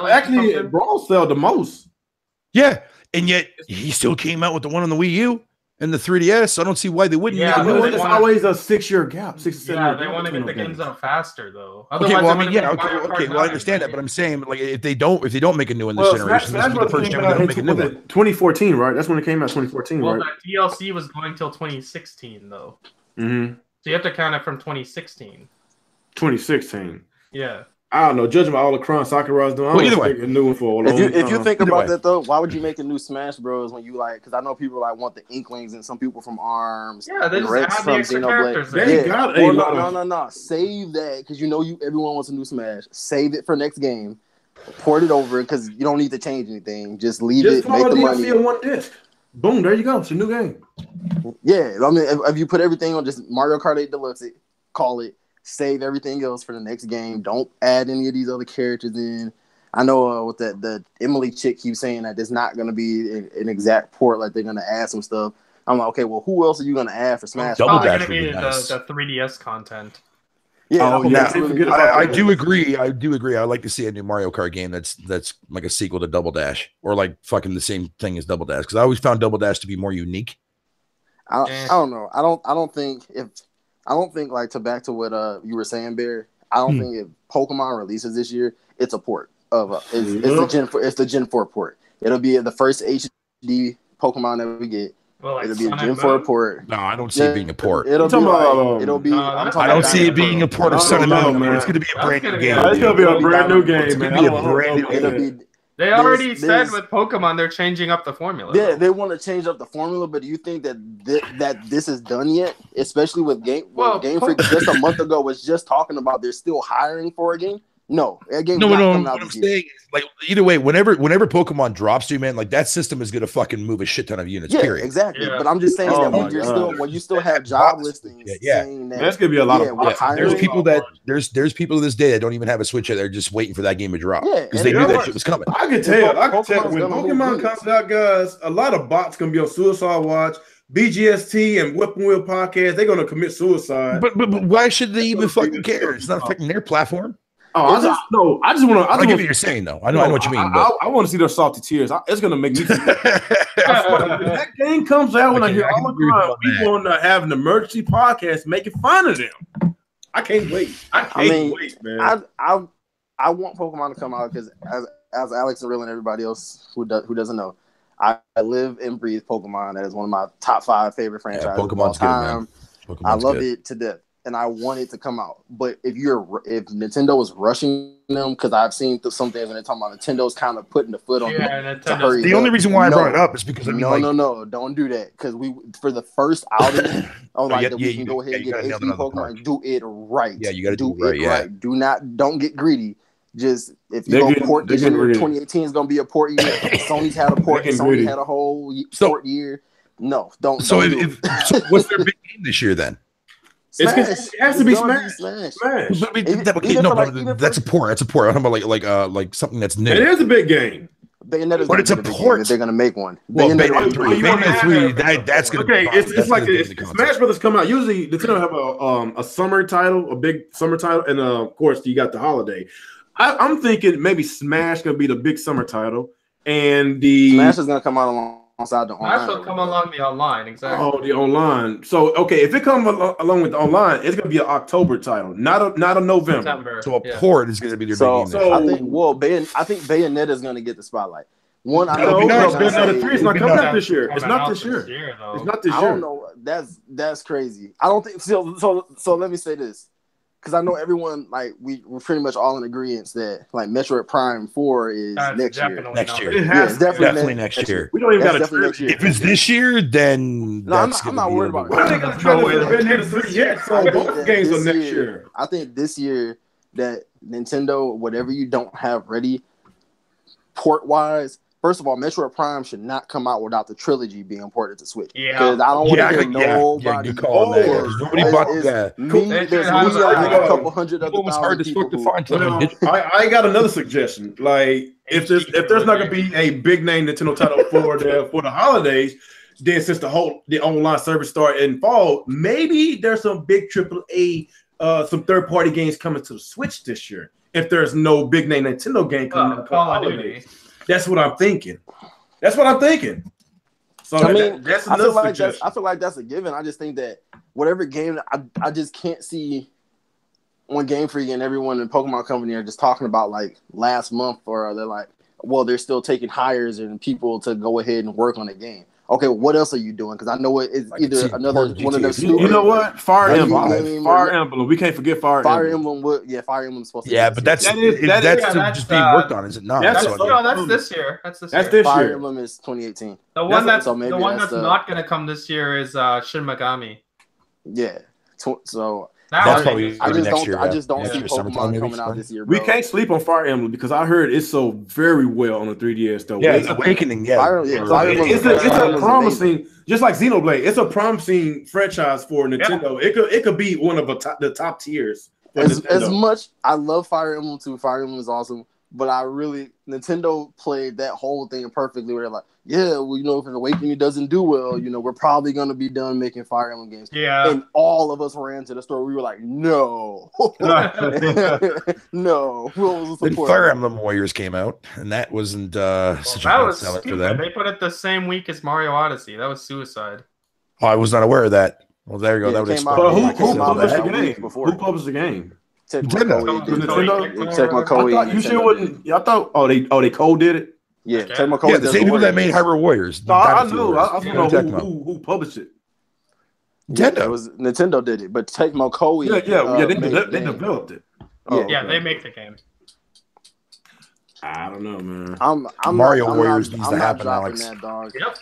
Actually, Brawl sell the most. Yeah, and yet he still came out with the one on the Wii U and the 3DS. So I don't see why they wouldn't. Yeah, it's always a 6-year gap, 6 to 7 year gap. They want to get the games out faster, though. Okay, well, I mean, yeah, okay, well, I understand that, but I'm saying, like, if they don't make a new one this generation, this is the first time they're make a new one. 2014, right? That's when it came out. 2014, right? Well, that DLC was going till 2016, though. Mm-hmm. So you have to count it from 2016. 2016. Yeah. I don't know. Judging by all the crime Sakura's doing, either way, a new one for a long time. If you think about that though, why would you make a new Smash Bros when you like? Because I know people like want the Inklings and some people from ARMS. Yeah, they just add the extra characters. No. Save that because everyone wants a new Smash. Save it for next game. Port it over because you don't need to change anything. Just leave it. Make the money. On one disc. Boom, there you go. It's a new game. Yeah, I mean, if you put everything on just Mario Kart 8 Deluxe, call it, save everything else for the next game. Don't add any of these other characters in. I know with the Emily chick keeps saying that there's not going to be an exact port, like they're going to add some stuff. I'm like, okay, well, who else are you going to add for Smash? Double Dash would be nice. The 3DS content. Yeah, I do agree. I like to see a new Mario Kart game that's like a sequel to Double Dash or like fucking the same thing as Double Dash because I always found Double Dash to be more unique. I don't know. I don't think like back to what you were saying, Bear. I don't think if Pokemon releases this year, it's a port of it's the Gen 4 port. It'll be the first HD Pokemon that we get. Well, like it'll be a Gen 4 port. No, I don't see it being a port. I don't see it being a port of Sun and Moon. It's going to be a brand new game. It's going to be a brand new game. It's going to be a brand new game. They already said with Pokemon they're changing up the formula. Yeah, they want to change up the formula, but do you think that this is done yet? Especially with Game Freak just a month ago was just talking about they're still hiring for a game. No, that game. No. What I'm saying is, like, either way, whenever Pokemon drops, you man, like that system is gonna fucking move a shit ton of units. Yeah, period. Exactly. Yeah. But I'm just saying that when you still have job listings, saying that that's gonna be a lot of. There's people to this day that don't even have a Switch yet. They're just waiting for that game to drop because they knew that shit was coming. I can tell. When Pokemon comes out, guys, a lot of bots gonna be on Suicide Watch. BGST and Weapon Wheel Podcast, they're gonna commit suicide. But why should they even fucking care? It's not affecting their platform. Oh, I just want to. I get what you're saying, though. I know what you mean. I want to see their salty tears. It's gonna make me. That game comes out when I hear all the time. We want to have an emergency podcast making fun of them. I can't wait. I can't wait, man. I want Pokemon to come out because as Alex and Real and everybody else who doesn't know, I live and breathe Pokemon. That is one of my top 5 favorite franchises. Pokemon's good, man. I love it to death. And I want it to come out, but if Nintendo is rushing them, because I've seen some things when they're talking about Nintendo's kind of putting the foot on them to hurry. The only reason why I brought it up is because no, don't do that because for the first outing, we can go ahead and get HD Pokemon and do it right. Yeah, you got to do it right. Don't get greedy. Just if you go port this year, 2018 is going to be a port year. Sony's had a port. Sony had a whole port year. No, don't. So what's their big game this year then? It has to be Smash. That's a port. That's a port. I'm talking about like something that's new. It is a big game. But it's a port. They're gonna make one. Bayonetta 3. That's gonna. Okay, it's like Smash Brothers come out. Usually, Nintendo have a summer title, a big summer title, and of course you got the holiday. I'm thinking maybe Smash gonna be the big summer title, and the Smash is gonna come out alongside the online. Smash will come along the online, exactly. Oh, the online. So okay, if it comes along with the online, it's gonna be an October title, not a November. September. So a port is gonna be their big game. I think Bayonetta is gonna get the spotlight. Bayonetta 3 is not coming out this year. It's not this year. It's not this year. I don't know. That's crazy. I don't think so. Let me say this. because I know everyone we're pretty much all in agreement that like Metroid Prime 4 is next year. Next year, it's definitely next year. We don't even got definitely next year. If it's this year, then no, I'm not worried about it. I think it's yet, so both games are next year. I think this year that Nintendo, whatever you don't have ready, port wise. First of all, Metroid Prime should not come out without the trilogy being ported to Switch. Yeah, because I don't want to hear nobody. Nobody bought that. There's a couple hundred other thousand people. I got another suggestion. Like, if there's not gonna be a big name Nintendo title for the holidays, then since the online service started in fall, maybe there's some big AAA, some third party games coming to the Switch this year. If there's no big name Nintendo game coming out for holidays. That's what I'm thinking. So I mean, that's another suggestion. I feel like that's a given. I just think that whatever game, I just can't see on Game Freak and everyone in Pokemon Company are just talking about like last month, or they're like, well, they're still taking hires and people to go ahead and work on the game. Okay, what else are you doing? Because I know it's either another one of those. You know what? Fire Emblem. We can't forget Fire Emblem. Fire Emblem's supposed to. Yeah, but that's just being worked on, is it not? That's this year. That's this year. Fire Emblem is 2018. The one that's not going to come this year is Shin Megami. Yeah. So that's probably I next year. I just don't see Pokemon coming out this year. Bro. We can't sleep on Fire Emblem because I heard it's so very well on the 3DS though. Yeah, it's Awakening. Yeah, it's a promising, just like Xenoblade. It's a promising franchise for Nintendo. Yeah. It could be one of the top tiers. As much I love Fire Emblem too. Fire Emblem is awesome, but Nintendo played that whole thing perfectly. Where they're like, yeah, well, if Awakening doesn't do well, we're probably gonna be done making Fire Emblem games. Yeah, and all of us ran to the store. We were like, no, no. Then Fire Emblem Warriors came out, and that wasn't such a good seller for them. They put it the same week as Mario Odyssey. That was suicide. Oh, I was not aware of that. Well, there you go. That would explain. Who published the game? Nintendo. You sure wouldn't? I thought. Oh, they co-did it. Yeah, yeah, the same people that made Hyrule Warriors. No, I knew. I don't know who published it. Nintendo. Nintendo did it, but Tecmo Koei. They developed it. They make the game. I don't know, man. Mario Warriors needs to happen, Alex. That, dog. Yep.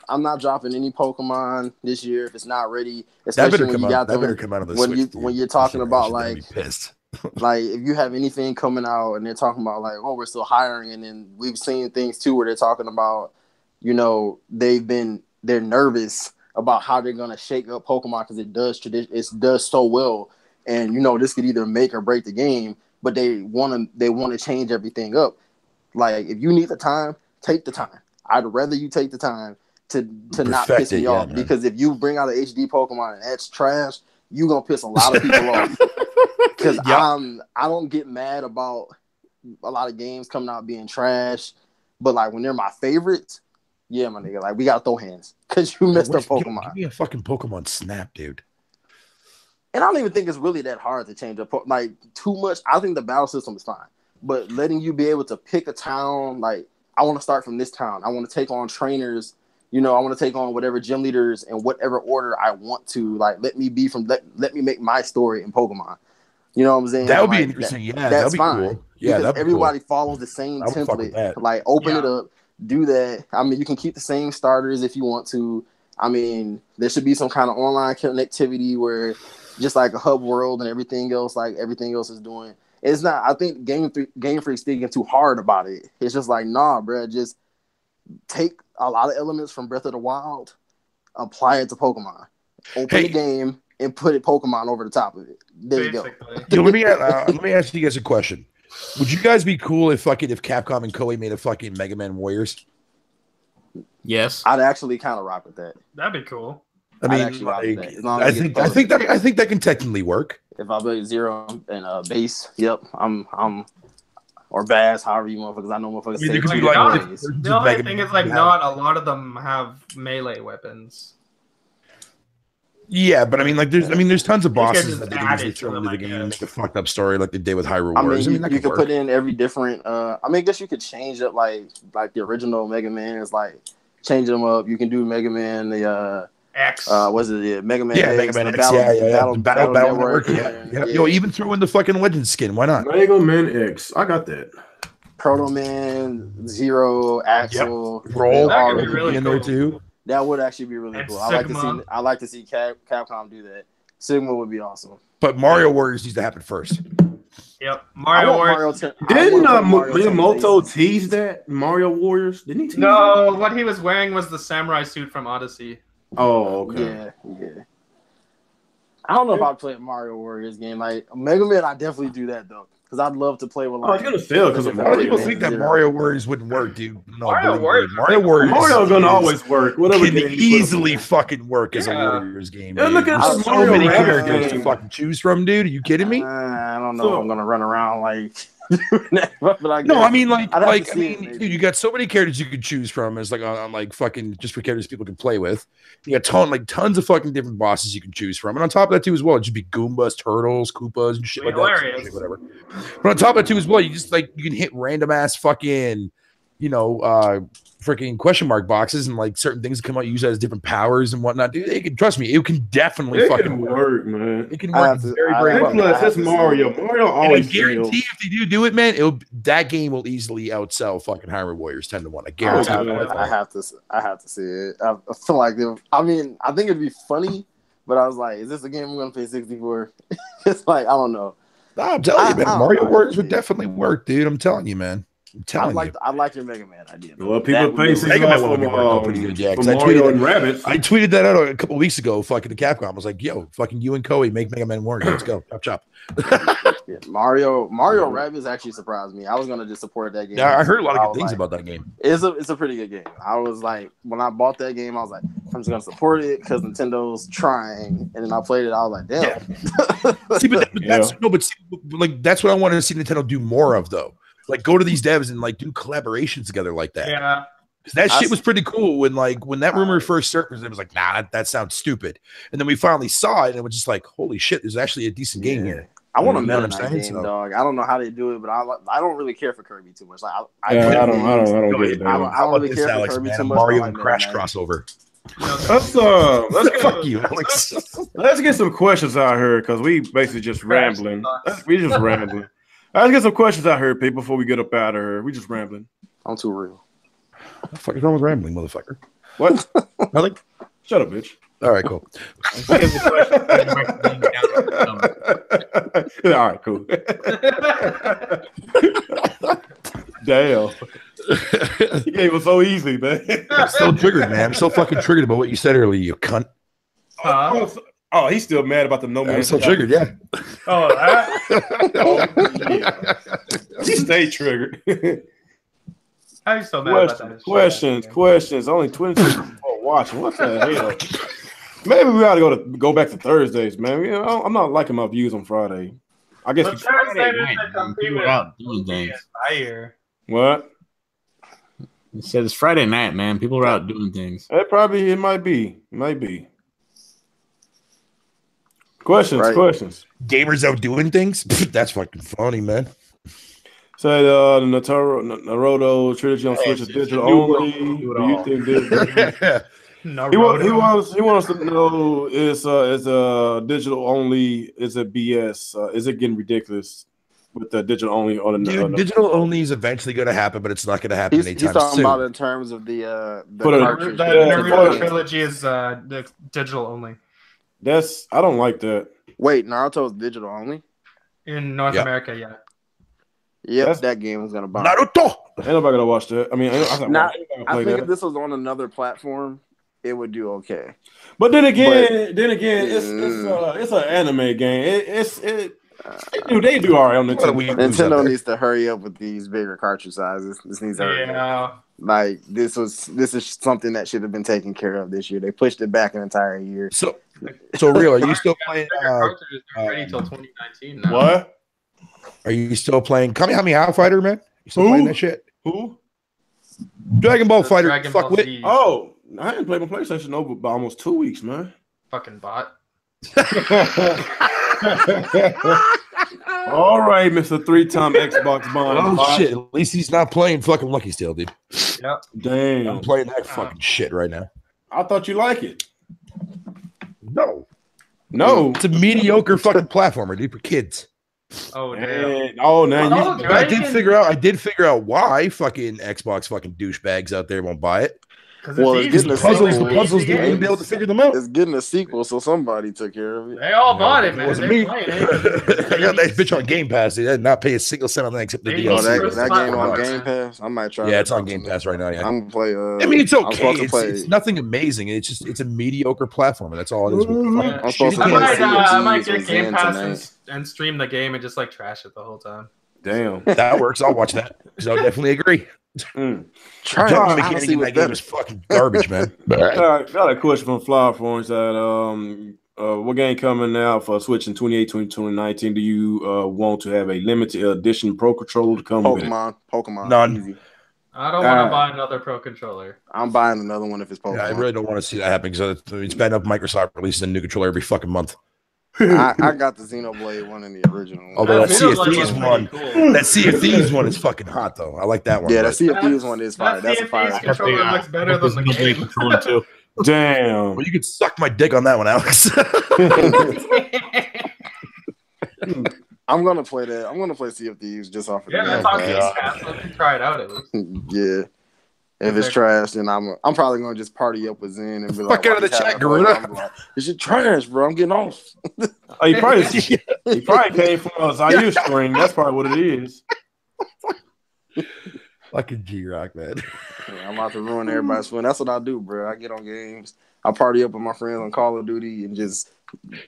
I'm not dropping any Pokemon this year if it's not ready. Especially when you got them. That better come out of the Switch. When you're talking about like, pissed. Like if you have anything coming out and they're talking about like, oh, we're still hiring, and then we've seen things too where they're talking about, they're nervous about how they're gonna shake up Pokemon because it does so well, and this could either make or break the game, but they want to change everything up. Like if you need the time, take the time. I'd rather you take the time to not piss me off, because if you bring out an HD Pokemon and that's trash, you're gonna piss a lot of people off. Because I don't get mad about a lot of games coming out being trash, but like when they're my favorites, yeah, my nigga, like we gotta throw hands because you missed a Pokemon. Give me a fucking Pokemon Snap, dude. And I don't even think it's really that hard to change up. Like too much. I think the battle system is fine, but letting you be able to pick a town, like I want to start from this town. I want to take on trainers. I want to take on whatever gym leaders in whatever order I want to. Like let me make my story in Pokemon. You know what I'm saying? That would be interesting. That's fine. Cool. Yeah, because everybody follows the same template. Like open it up, do that. I mean, you can keep the same starters if you want to. I mean, there should be some kind of online connectivity where just like a hub world and everything else, like everything else is doing. It's not. I think Game Freak's thinking too hard about it. It's just like, nah, bro. Just take a lot of elements from Breath of the Wild, apply it to Pokemon. Open the game and put Pokemon over the top of it. There you go. Yo, let me ask you guys a question. Would you guys be cool if Capcom and Koei made a fucking Mega Man Warriors? Yes, I'd actually kind of rock with that. That'd be cool. I mean, I think that can technically work. If I play Zero and base, yep, I'm or Bass, however you motherfuckers. I know motherfuckers say the only thing is not a lot of them have melee weapons. Yeah, but there's tons of bosses that they can easily throw into the game, make a fucked up story like they did with Hyrule Wars. You could put in every different. I guess you could change up like the original Mega Man is like change them up. You can do Mega Man the X. Was it Mega Man Yeah, X, Mega Man the X. Battle Network. Network, Yeah. Yo, even throw in the fucking Legends skin. Why not? Mega Man X. I got that. Proto Man, Zero, Axel, Roll That could be could really in there cool. too. That would actually be really And cool. Sigma. I like to see Capcom do that. Sigma would be awesome. But Mario Warriors needs to happen first. Yep. I want Warriors. Didn't Miyamoto tease that Mario Warriors? Didn't he tease No, what he was wearing was the samurai suit from Odyssey. Oh, okay. Yeah. I don't know if I'd play a Mario Warriors game. Like Mega Man, I definitely do that though. Because I'd love to play with it's gonna fail because of A lot of people Mario. think that Mario Warriors wouldn't work, dude. No, Mario Warriors. Mario's gonna always work. Whatever can game easily fucking work as a Yeah. Warriors game. Yeah, Dude. look at There's so Mario many Rabbids characters game. to fucking choose from, dude. Are you kidding me? I don't know if I'm gonna run around like doing that, but I No, guess. I mean, Maybe. dude, you got so many characters you could choose from as on like fucking just for characters people can play with. You got tons of fucking different bosses you can choose from, and on top of that too as well, it should be Goombas, Turtles, Koopas, and shit like Hilarious. that, whatever. But on top of that too as well, you just you can hit random ass fucking, freaking question mark boxes and like certain things that come out use as different powers and whatnot. Dude, it can trust me, it can definitely fucking work, man. It can work very well. Plus, it's Mario. Mario always. I guarantee if they do it, man, that game will easily outsell fucking Hyrule Warriors 10-1. I guarantee. I have to see it. I feel like I think it'd be funny, but I was like, is this a game I'm gonna play 64? It's like I don't know. I'm telling you, man, Mario Warriors would definitely work, dude. I'm telling you, man. I like your Mega Man idea. Well, people pay Mega Man would be pretty good, yeah. I tweeted that out a couple of weeks ago. Fucking the Capcom I was like, "Yo, fucking you and Koei make Mega Man Warriors. Let's go, chop." Yeah, Mario Rabbids actually surprised me. I was gonna just support that game. Yeah, I heard a lot of good things about that game. It's a pretty good game. I was like, when I bought that game, I was like, I'm just gonna support it because Nintendo's trying. And then I played it. I was like, damn. Yeah. See, that's what I wanted to see Nintendo do more of, though. Like, go to these devs and like do collaborations together like that. Yeah. That shit was pretty cool when that rumor first surfaced. It was like, nah, that sounds stupid. And then we finally saw it, and it was just like, holy shit, there's actually a decent game here. I want a Meta Knight game, dog. I don't know how they do it, but I don't really care for Kirby too much. Like, I don't get it. I don't really care for Kirby too much. Mario and Crash crossover. Fuck you, Alex. Let's get some questions out here because we basically just rambling. Let's get some questions out here, people, before we get up out of here. We just rambling. I'm too real. What the fuck is wrong with rambling, motherfucker? What? Nothing? Shut up, bitch. All right, cool. All right, cool. Damn. You gave us so easy, man. I'm so triggered, man. I'm so fucking triggered about what you said earlier, you cunt. Oh, he's still mad about the No Man's Sky. I'm so triggered, yeah. Oh, that? He stay triggered. How are you so mad about that? Questions. Only 26 people watching. What the hell? Maybe we ought to go back to Thursdays, man. You know, I'm not liking my views on Friday. I guess people are out doing things. What? It said it's Friday night, man. People are out doing things. It might be. Questions. Gamers out doing things? That's fucking funny, man. Say the Naruto trilogy on Switch is digital only. Do you think this? He wants to know is digital only, is it BS? Is it getting ridiculous with the digital only on the digital only is eventually going to happen, but it's not going to happen anytime soon. He's talking about in terms of the Naruto trilogy is the digital only. I don't like that. Wait, Naruto's digital only? In North America, yeah. Yep, that game is gonna bomb. Naruto. Ain't nobody gonna watch that. I mean, I think if this was on another platform, it would do okay. But then again, it's an anime game. They do all right on Nintendo. Nintendo needs to hurry up with these bigger cartridge sizes. This needs to hurry up. Like this is something that should have been taken care of this year. They pushed it back an entire year. So real, are you still playing? Ready till 2019 now. What? Are you still playing Kamehameha Fighter, man? You still playing that shit? Who? Dragon Ball Fighter. Ball with. Oh, I haven't played my PlayStation over by almost 2 weeks, man. Fucking bot. All right, Mr. 3-time Xbox Bond. Oh shit! At least he's not playing fucking Lucky Still, dude. Yep. Damn. I'm playing that fucking shit right now. I thought you like it. No. It's a mediocre fucking platformer, dude, for kids. Oh damn! Oh, now Oh, you. I did figure out why fucking Xbox fucking douchebags out there won't buy it. Well, it's getting a Puzzles, sequel. the puzzles they wouldn't be able to figure them out. It's getting a sequel, so somebody took care of it. They all bought it, man. It wasn't They're me. playing it. I got that bitch on Game Pass. They did not pay a single cent on that except the They Oh, DLC. that game on $1. Game Pass. I might try. Yeah, it's on Game Pass right now. Yeah, I'm gonna play. I mean, it's okay. I'm supposed to It's nothing amazing. It's a mediocre platformer. That's all it is. I'm supposed to play I might Sea of get Thieves Game with Pass Zen tonight. and stream the game and just like trash it the whole time. Damn. That works. I'll watch that. So I definitely agree. Try Jump it. mechanic Honestly, in that with game better. is fucking garbage, man. All right, got a question from Flower Phones that what game coming out for Switch in 2018, 2019? Do you want to have a limited edition Pro Controller to come with it? Pokemon. None. Easy. I don't want to buy another Pro Controller. I'm buying another one if it's Pokemon. Yeah, I really don't want to see that happen because it's bad enough Microsoft releases a new controller every fucking month. I got the Xenoblade one in the original one. Although that That Sea of Xenoblade Thieves one's one, pretty cool. that Sea of Thieves one is fucking hot though. I like that one. Yeah, but- that Sea of Thieves one is fire. That's a fire. Thieves controller looks better than the game. Controller too. Damn. Well, you could suck my dick on that one, Alex. I'm gonna play that. I'm gonna play Sea of Thieves just off of Yeah, the that's Game on Pass. Game Pass. Let me try it out at least. Yeah. If it's trash, then I'm probably gonna just party up with Zen and be like, Fuck out of "Why the you chat, having Gorilla." fun?" I'm like, "This shit trash, bro. I'm getting off." Oh, he probably came from a Zayu string. That's probably what it is. Fucking G-Rock, man. Yeah, I'm about to ruin everybody's fun. That's what I do, bro. I get on games. I party up with my friends on Call of Duty and just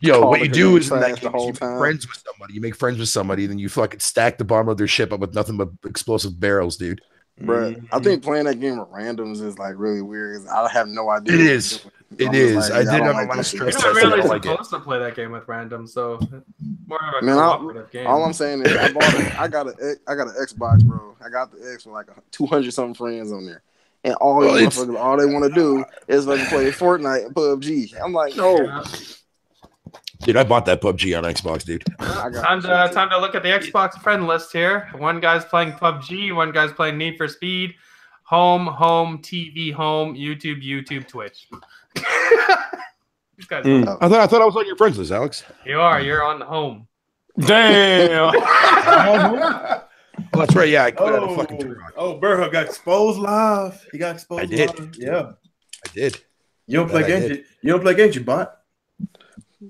Yo, what call you it do good is in trash that the game, whole you make time. friends with somebody. You make friends with somebody, then you fucking stack the bottom of their ship up with nothing but explosive barrels, dude. Bro, I think playing that game with randoms is like really weird. I have no idea. It is. It is. I did don't on my like last this stress shit. You're test. I really don't like it. supposed to play that game with random, so more of a Man, cooperative game. all I'm saying is I got an Xbox, bro. I got the X with like 200 something friends on there, and all they want to do is like play Fortnite and PUBG. I'm like, no. Yeah. Dude, I bought that PUBG on Xbox, dude. Time to look at the Xbox friend list here. One guy's playing PUBG, one guy's playing Need for Speed, home, TV, home, YouTube, Twitch. These guys I thought I was on your friends list, Alex. You're on home. Damn. Oh, that's right. Yeah, I quit out of fucking Turok. Burrow got exposed live. He got exposed. I did. Live. Yeah. I did. You don't play games. You don't play games, you bot.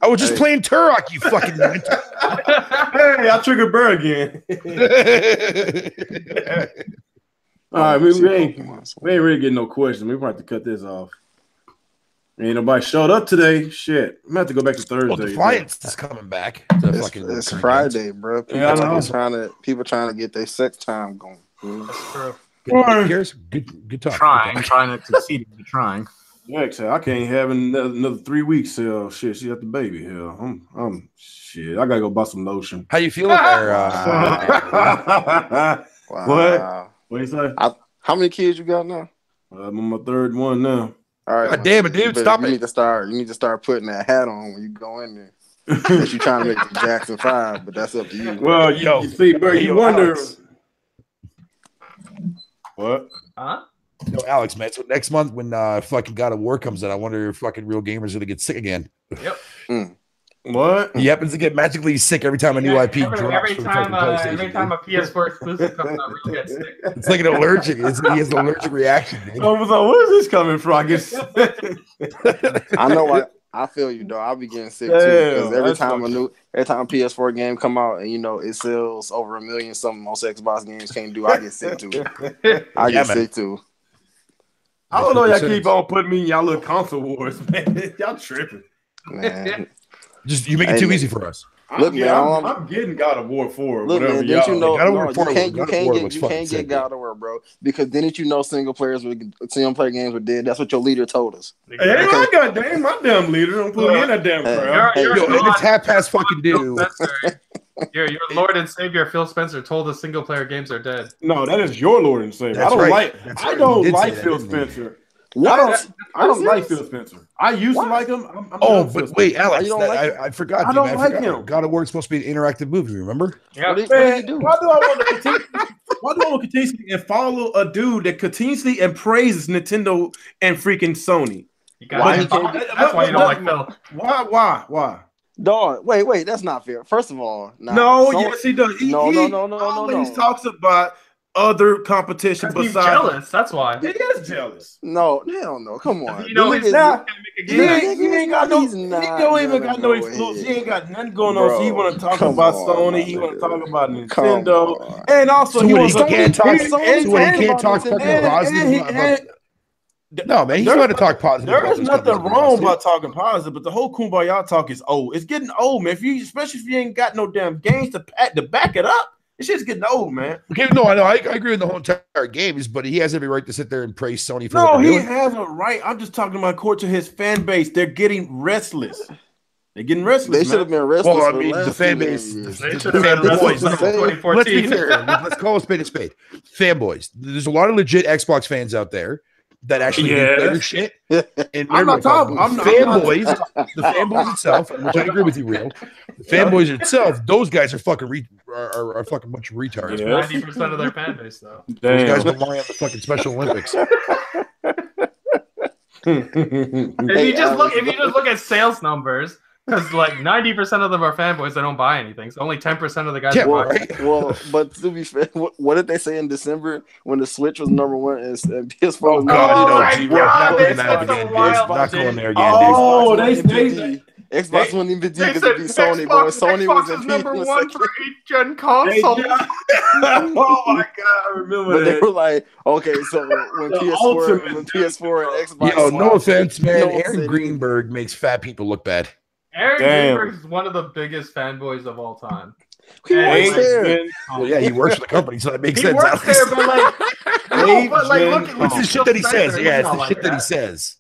I was just playing Turok, you fucking man. Hey, I triggered Burr again. All right, we ain't really getting no questions. We might have to cut this off. Ain't nobody showed up today. Shit, I'm gonna have to go back to Thursday. Well, Defiance is coming back. It's Friday, bro. People trying to get their sex time going. That's true. Good talk. Trying to succeed in trying. Yeah, I can't have another 3 weeks. Shit, she got the baby here. I'm shit. I gotta go buy some lotion. How you feeling there? Wow. What do you say? How many kids you got now? I'm on my third one now. All right, God damn it, dude! Stop it. You need to start putting that hat on when you go in there. Unless you trying to make the Jackson 5, but that's up to you. Well, you see, bro, you wonder. Alex. What? Huh? Yo, Alex, man. So next month when fucking God of War comes out, I wonder if fucking Real Gamers gonna get sick again. Yep. What? He happens to get magically sick every time a new IP drops. Every from time fucking PlayStation, every time a PS4 exclusive comes out, Real gets sick. it's like an allergic. He has an allergic reaction, dude. I was like, where is this coming from? I guess. I know what I feel you though. I'll be getting sick too because every time a PS4 game come out and it sells over 1 million something most Xbox games can't do, I get sick too. I get sick too. I don't know. Y'all keep on putting me in y'all little console wars, man. Y'all tripping, man. Just you make it too easy for us. Look, man, I'm getting God of War 4. Look, whatever, man, didn't you know? God of War No, 4 you can't was get God of War, bro. Because didn't you know single player games were dead? That's what your leader told us. Hey, I got my damn leader. Don't put me in that damn crowd. It's half past fucking due. Your Lord and Savior Phil Spencer told us single player games are dead. No, that is your Lord and Savior. That's I don't like Phil Spencer. I don't like Phil Spencer. I used to like him. But wait, Alex, I forgot. I don't like him. God of War is supposed to be an interactive movie. Remember? Yeah. What do you do? Why do I want to continuously and follow a dude that continuously and praises Nintendo and freaking Sony? That's why you don't like Phil. Why? Dog, wait, that's not fair. First of all, yes, he does. He always talks about other competition He's besides. jealous. That's why. He is jealous. No, hell no. Come on. You know, He ain't got no. He don't even got no exclusive. He ain't got nothing going on. So he want to talk about Sony. He want to talk about Nintendo, and also he can't talk fucking positive. No, man, he's going to talk positive. There is nothing wrong about talking positive, but the whole kumbaya talk is old. It's getting old, man. Especially if you ain't got no damn games to back it up, this shit's getting old, man. Okay, no, I know. I agree with the whole entire games, but he has every right to sit there and praise Sony for no, what they're doing. He has a right. I'm just talking about court to his fan base. They're getting restless. They're getting restless. They should have been restless. Well, I mean, the fan base. They should have been restless in 2014. Let's be fair. Let's call a spade a spade. Fanboys. There's a lot of legit Xbox fans out there that actually do better shit. And I'm not talking. Fanboys. The fanboys itself, which I agree with you, real. The fanboys itself, those guys are fucking are fucking bunch of retards. 90% of their fan base, though. Those guys rely on the fucking Special Olympics. If you just look at sales numbers, because like 90% of them are fanboys that don't buy anything. So only 10% of the guys buy. Right. Well, but to be fair, what did they say in December when the Switch was #1 and PS4 was not going there again. Oh, they Xbox wasn't even deep to beat Sony, but when Sony was in #1 for each gen console. Oh my god, I remember but they were like, okay, so when PS4 and Xbox. Yo, no offense, man. Aaron Greenberg makes fat people look bad. Aaron Greenberg is one of the biggest fanboys of all time. He works there. Well, yeah, he works for the company, so that makes sense. He works there, but look it's the shit that he says. Yeah, it's the shit that he says.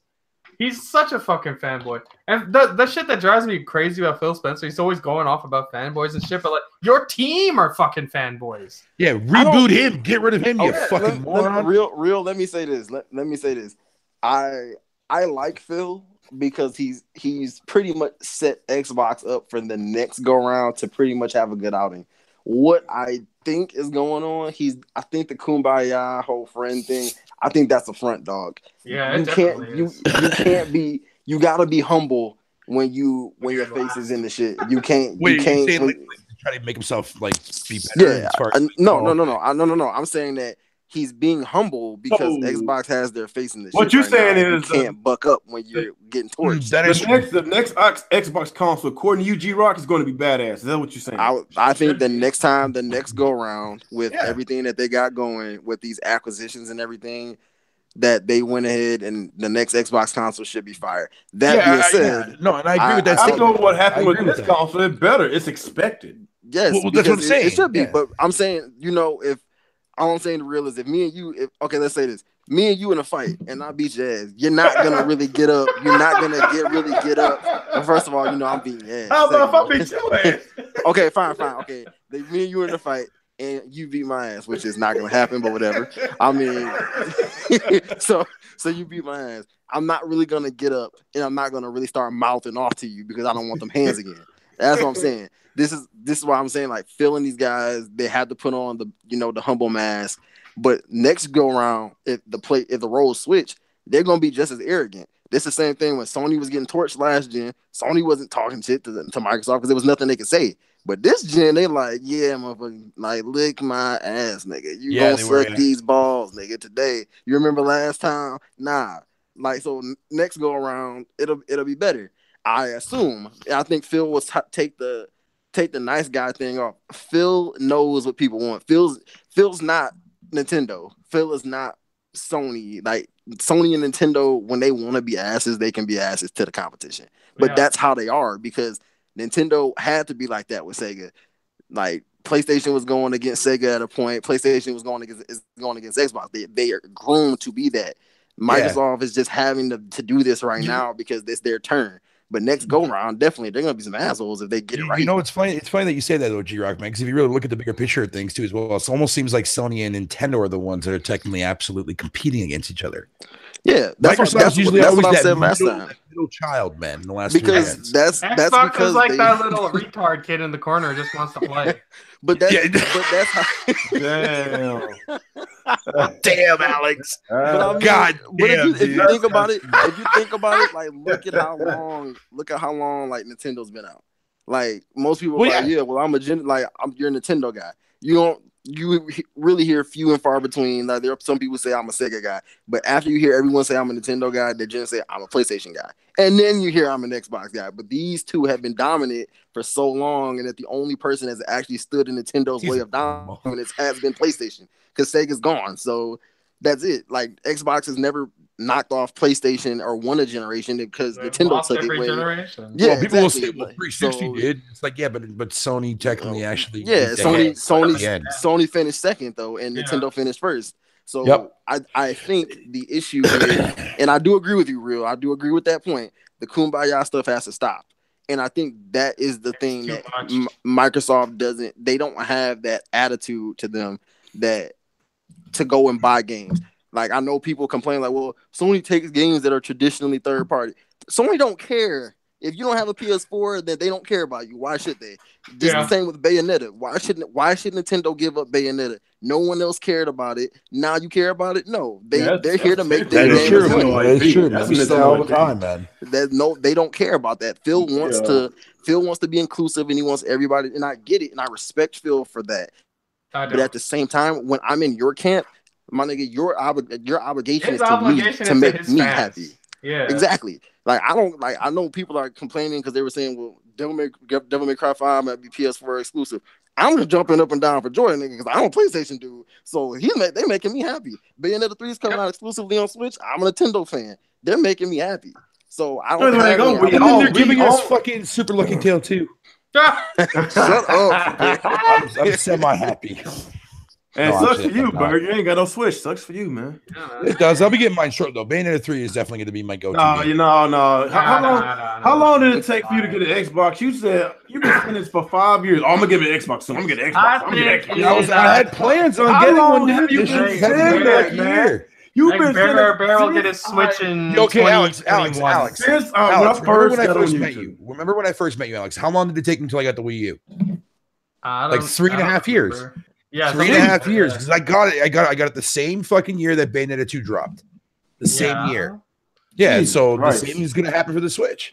He's such a fucking fanboy. And the shit that drives me crazy about Phil Spencer, he's always going off about fanboys and shit, but like, your team are fucking fanboys. Yeah, reboot him. Get rid of him, you fucking moron. Real, let me say this. Let me say this. I like Phil because he's pretty much set Xbox up for the next go round to pretty much have a good outing. What I think is going on, I think the Kumbaya whole friend thing, I think that's a front, dog. Yeah, you can't be. You gotta be humble when your face is in the shit. You can't. Try to make himself like be better. Yeah, no. I'm saying that he's being humble because Xbox has their face in the shit. What you're saying is you can't buck up when you're getting torched. The next Xbox console, according to you, G-Rock, is going to be badass. Is that what you're saying? I think the next go around with everything that they got going with these acquisitions and everything, that they went ahead and the next Xbox console should be fire. That being said, no, and I agree with that. I know what happened with this console. It's better. It's expected. Yes, well, that's what I'm saying. It should be, but I'm saying, if all I'm saying the real is if me and you, let's say this, me and you in a fight and I beat your ass, you're not gonna really get up. You're not gonna get up. And first of all, I'm beating your ass. How about if I beat your ass? Okay, fine. Okay, me and you in a fight and you beat my ass, which is not gonna happen, but whatever. I mean, so you beat my ass. I'm not really gonna get up and I'm not gonna really start mouthing off to you because I don't want them hands again. That's what I'm saying. This is why I'm saying, like, Phil and these guys, they had to put on the humble mask. But next go around, if the roles switch, they're gonna be just as arrogant. This is the same thing when Sony was getting torched last gen. Sony wasn't talking shit to Microsoft because there was nothing they could say. But this gen, they like, yeah, motherfucker, like, lick my ass, nigga. You gonna suck these balls, nigga. Today, you remember last time? Nah. Like, so next go around, it'll be better. I assume. I think Phil will take the nice guy thing off. Phil knows what people want. Phil's not Nintendo. Phil is not Sony. Like, Sony and Nintendo, when they want to be asses, they can be asses to the competition. But that's how they are, because Nintendo had to be like that with Sega. Like, PlayStation was going against Sega at a point. PlayStation was going against Xbox. They are groomed to be that. Microsoft is just having to do this right now because it's their turn. But next go round, definitely they're gonna be some assholes if they get it right. It's funny. It's funny that you say that, though, G-Rock, man. Because if you really look at the bigger picture of things too, as well, it almost seems like Sony and Nintendo are the ones that are technically absolutely competing against each other. Yeah, Microsoft's usually always what I that said last time. Middle child, man. In the last Because that's Xbox because is like that little retard kid in the corner who just wants to play. but that's how. Damn. Damn, Alex. But I mean, God if you think about it, like look at how long like Nintendo's been out. Like most people, you're a Nintendo guy. You really hear few and far between. Like there are some people say I'm a Sega guy, but after you hear everyone say I'm a Nintendo guy, they just say I'm a PlayStation guy, and then you hear I'm an Xbox guy. But these two have been dominant for so long, and that the only person that's actually stood in Nintendo's way of dominance has been PlayStation, because Sega's gone. So that's it. Like Xbox has never knocked off PlayStation or won a generation because Nintendo took it away. Generation. Yeah, well, people will say, "Well, 360 did." It's like, yeah, but Sony technically actually, Sony finished second though, and Nintendo finished first. So I think the issue is, and I do agree with you, Real. I do agree with that point. The Kumbaya stuff has to stop, and I think that is the thing that Microsoft doesn't. They don't have that attitude to them that to go and buy games. Like I know people complain like, well, Sony takes games that are traditionally third party. Sony don't care. If you don't have a PS4, then they don't care about you. Why should they? Just the same with Bayonetta. Why should Nintendo give up Bayonetta? No one else cared about it. Now you care about it? No. They're here to make their games. That's true. That's all the time, man. They don't care about that. Phil wants to be inclusive, and he wants everybody, and I get it, and I respect Phil for that. But at the same time, when I'm in your camp, my nigga, your obligation is to make me happy. Yeah, exactly. Like I know people are complaining because they were saying, well, Devil May Cry 5 might be PS4 exclusive. I'm just jumping up and down for joy, nigga, because I'm a PlayStation dude. So they making me happy. Bayonetta 3 is coming out exclusively on Switch. I'm a Nintendo fan. They're making me happy. So I don't. They're giving us fucking Super Lucky Tail 2. Shut up. I'm semi-happy. And it sucks for you, Bird. You ain't got no Switch. Sucks for you, man. It does. I'll be getting mine short though. Bayonetta 3 is definitely going to be my go-to. No. How long did it take for you to get an Xbox? You said you've been spending this for 5 years. Oh, I'm gonna give it an Xbox soon. I'm gonna get an Xbox. I had plans on getting one. Have you been saying that, man? You've been Bear get his Switch in. Okay, Alex. Remember when I first met you, Alex? How long did it take until I got the Wii U? Like 3.5 years. Yeah, 3.5 years because I got it the same fucking year that Bayonetta 2 dropped. The same year. Yeah, so the same is gonna happen for the Switch.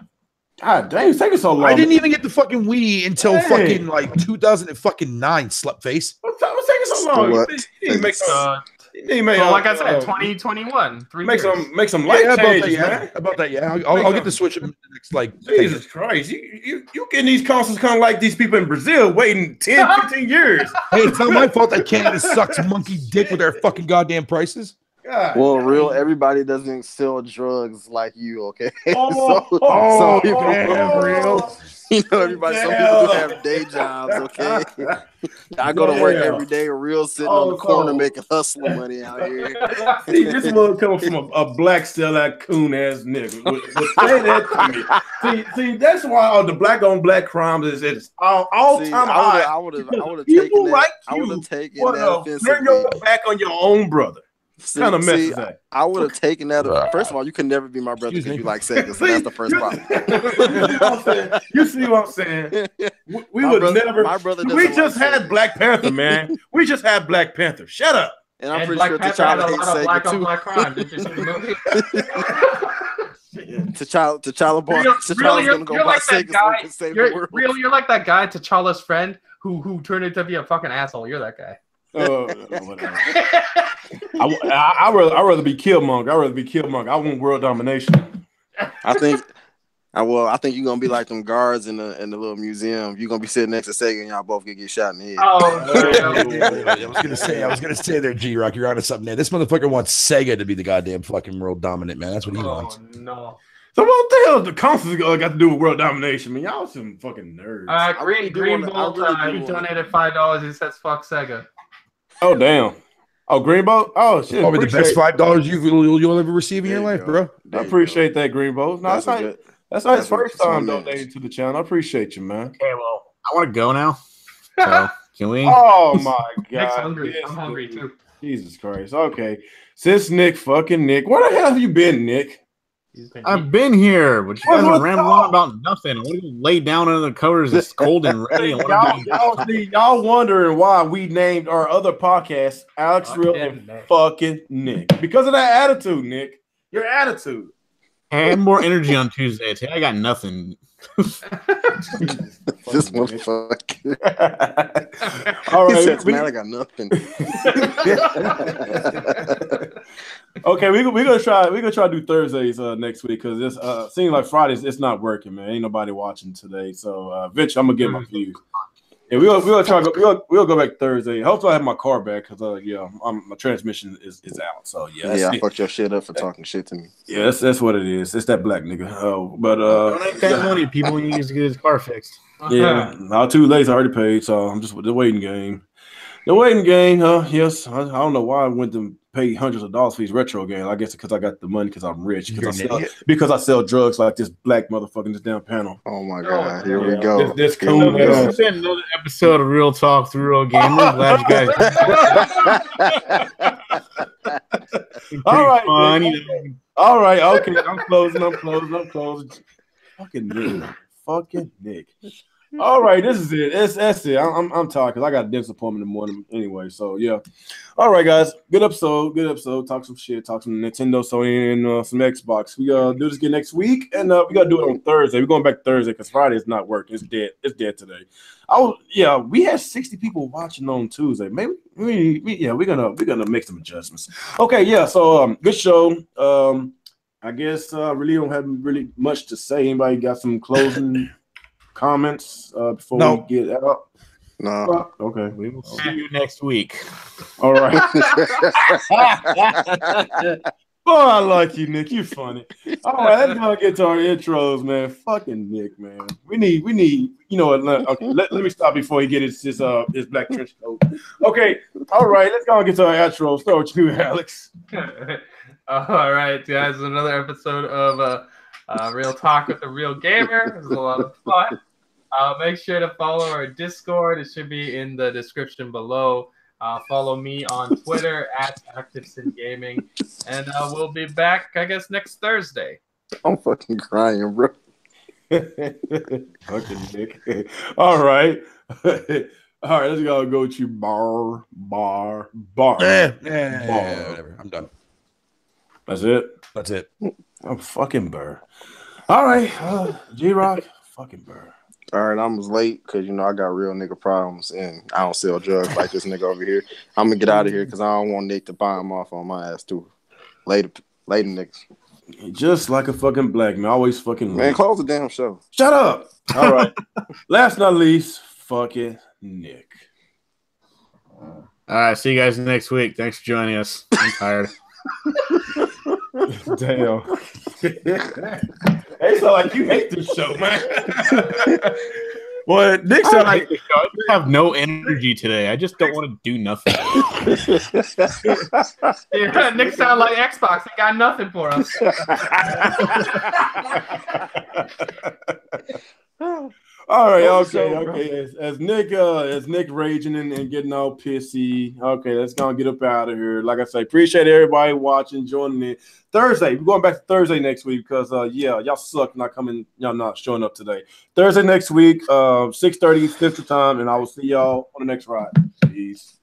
God dang, it's taking so long. I didn't even get the fucking Wii until fucking like 2009, slut face. What's taking so long? You didn't make some. Like I said, 2021. Make some life changes, man. About that, yeah. I'll get the Switch in the next Jesus Christ. You getting these consoles kind of like these people in Brazil waiting 10, 15 years. Hey, it's not my fault that Canada sucks monkey dick with their fucking goddamn prices. God. Well, Real, everybody doesn't sell drugs like you, okay? Real. You know, everybody. Some people do have day jobs. Okay, I go to work every day. Real sitting on the corner making hustler money out here. See, this one coming from a black sellout coon ass nigga. Say that to me. See, that's why all the black on black crimes is all time high. I would have taken that. I would have taken that offensively. Turn your back on your own brother. Kind of mess is that? I would have taken that. First of all, you can never be my brother because you like Sega, so that's the first problem. You see what I'm saying? We would never. My brother. We just had Black Panther, man. We just had Black Panther. Shut up. And I'm pretty sure T'Challa hates Sega too. T'Challa's gonna go buy Sega so he can save the world. Real, you're like that guy, T'Challa's friend, who turned into be a fucking asshole. You're that guy. I'd rather be Killmonger. I want world domination. I think you're gonna be like them guards in the little museum. You're gonna be sitting next to Sega and y'all both gonna get shot in the head. I was gonna say there, G-Rock, you're onto something there. This motherfucker wants Sega to be the goddamn fucking world dominant, man. That's what he wants. No. So what the hell the consoles got to do with world domination? I mean, y'all some fucking nerds. Green Bolt, he donated $5. He says fuck Sega. Oh damn! Oh, Greenbow. Oh shit! Probably the best $5 you'll ever receive in your life, bro. I appreciate that, Greenbow. No, that's not his first time donating to the channel. I appreciate you, man. Okay, well, I want to go now. So can we? Oh my god! I'm hungry too. Jesus Christ. Okay. Since Nick, fucking Nick. Where the hell have you been, Nick? I've been here, but you guys are rambling on about nothing. I want to lay down under the covers. It's cold and rainy. Y'all wondering why we named our other podcast Alex Real and fucking Nick. Because of that attitude, Nick. Your attitude. I had more energy on Tuesday. Today I got nothing. This motherfucker. All right, he said, man, I got nothing. Okay, we're gonna try to do Thursdays next week because this seems like Fridays it's not working, man. Ain't nobody watching today, so eventually I'm gonna get my views. Yeah, we'll go back Thursday. Hopefully I have my car back because my transmission is out. So yeah, I fucked your shit up for talking shit to me. Yeah, that's what it is. It's that black nigga. But don't make that money. People need to get his car fixed. Yeah, not too late. I already paid, so I'm just with the waiting game. The waiting game, yes. I don't know why I went to pay hundreds of dollars for these retro games. I guess because I got the money because I'm rich. Because I sell drugs like this black motherfucker in this damn panel. Oh my god, here we go. This cool. This has been another episode of Real Talk through Real Gamer. Glad you guys. All right. Okay, I'm closing. Fucking Nick. All right, this is it. That's it. I'm tired because I got a dentist appointment in the morning anyway. So yeah. All right, guys. Good episode. Talk some shit. Talk some Nintendo, Sony, and some Xbox. We do this again next week, and we gotta do it on Thursday. We're going back Thursday because Friday is not working. It's dead. It's dead today. We had 60 people watching on Tuesday. Maybe we're gonna make some adjustments. Okay, yeah. So good show. I guess really don't have really much to say. Anybody got some closing comments before we get out? No. Okay. We will see you next week. All right. Boy, I like you, Nick. You funny. All right, let's go get to our intros, man. Fucking Nick, man. We need. You know what? Okay, let me stop before he get his black trench coat. Okay. All right, let's go and get to our intro. Start with you, Alex. All right, guys. Another episode of Real Talk with the Real Gamer. It was a lot of fun. Make sure to follow our Discord. It should be in the description below. Follow me on Twitter at ActivesiNGaming. And we'll be back, I guess, next Thursday. I'm fucking crying, bro. Fucking Nick. All right. All right, let's go to bar. Whatever. I'm done. That's it? That's it. I'm fucking burr. All right. G-Rock, fucking burr. All right, I was late because, I got real nigga problems and I don't sell drugs like this nigga over here. I'm going to get out of here because I don't want Nick to buy him off on my ass, too. Later niggas. Just like a fucking black man. Always fucking late. Man, close the damn show. Shut up. All right. Last but not least, fucking Nick. All right, see you guys next week. Thanks for joining us. I'm tired. Damn. Hey, so like you hate this show, man. Well, Nick sound like I have no energy today. I just don't want to do nothing. Yeah, Nick sound like Xbox. He got nothing for us. All right, okay. As Nick raging and getting all pissy. Okay, let's go and get up out of here. Like I say, appreciate everybody watching, joining in. Thursday, we're going back to Thursday next week because y'all suck y'all not showing up today. Thursday next week, 6:30 Central Time, and I will see y'all on the next ride. Peace.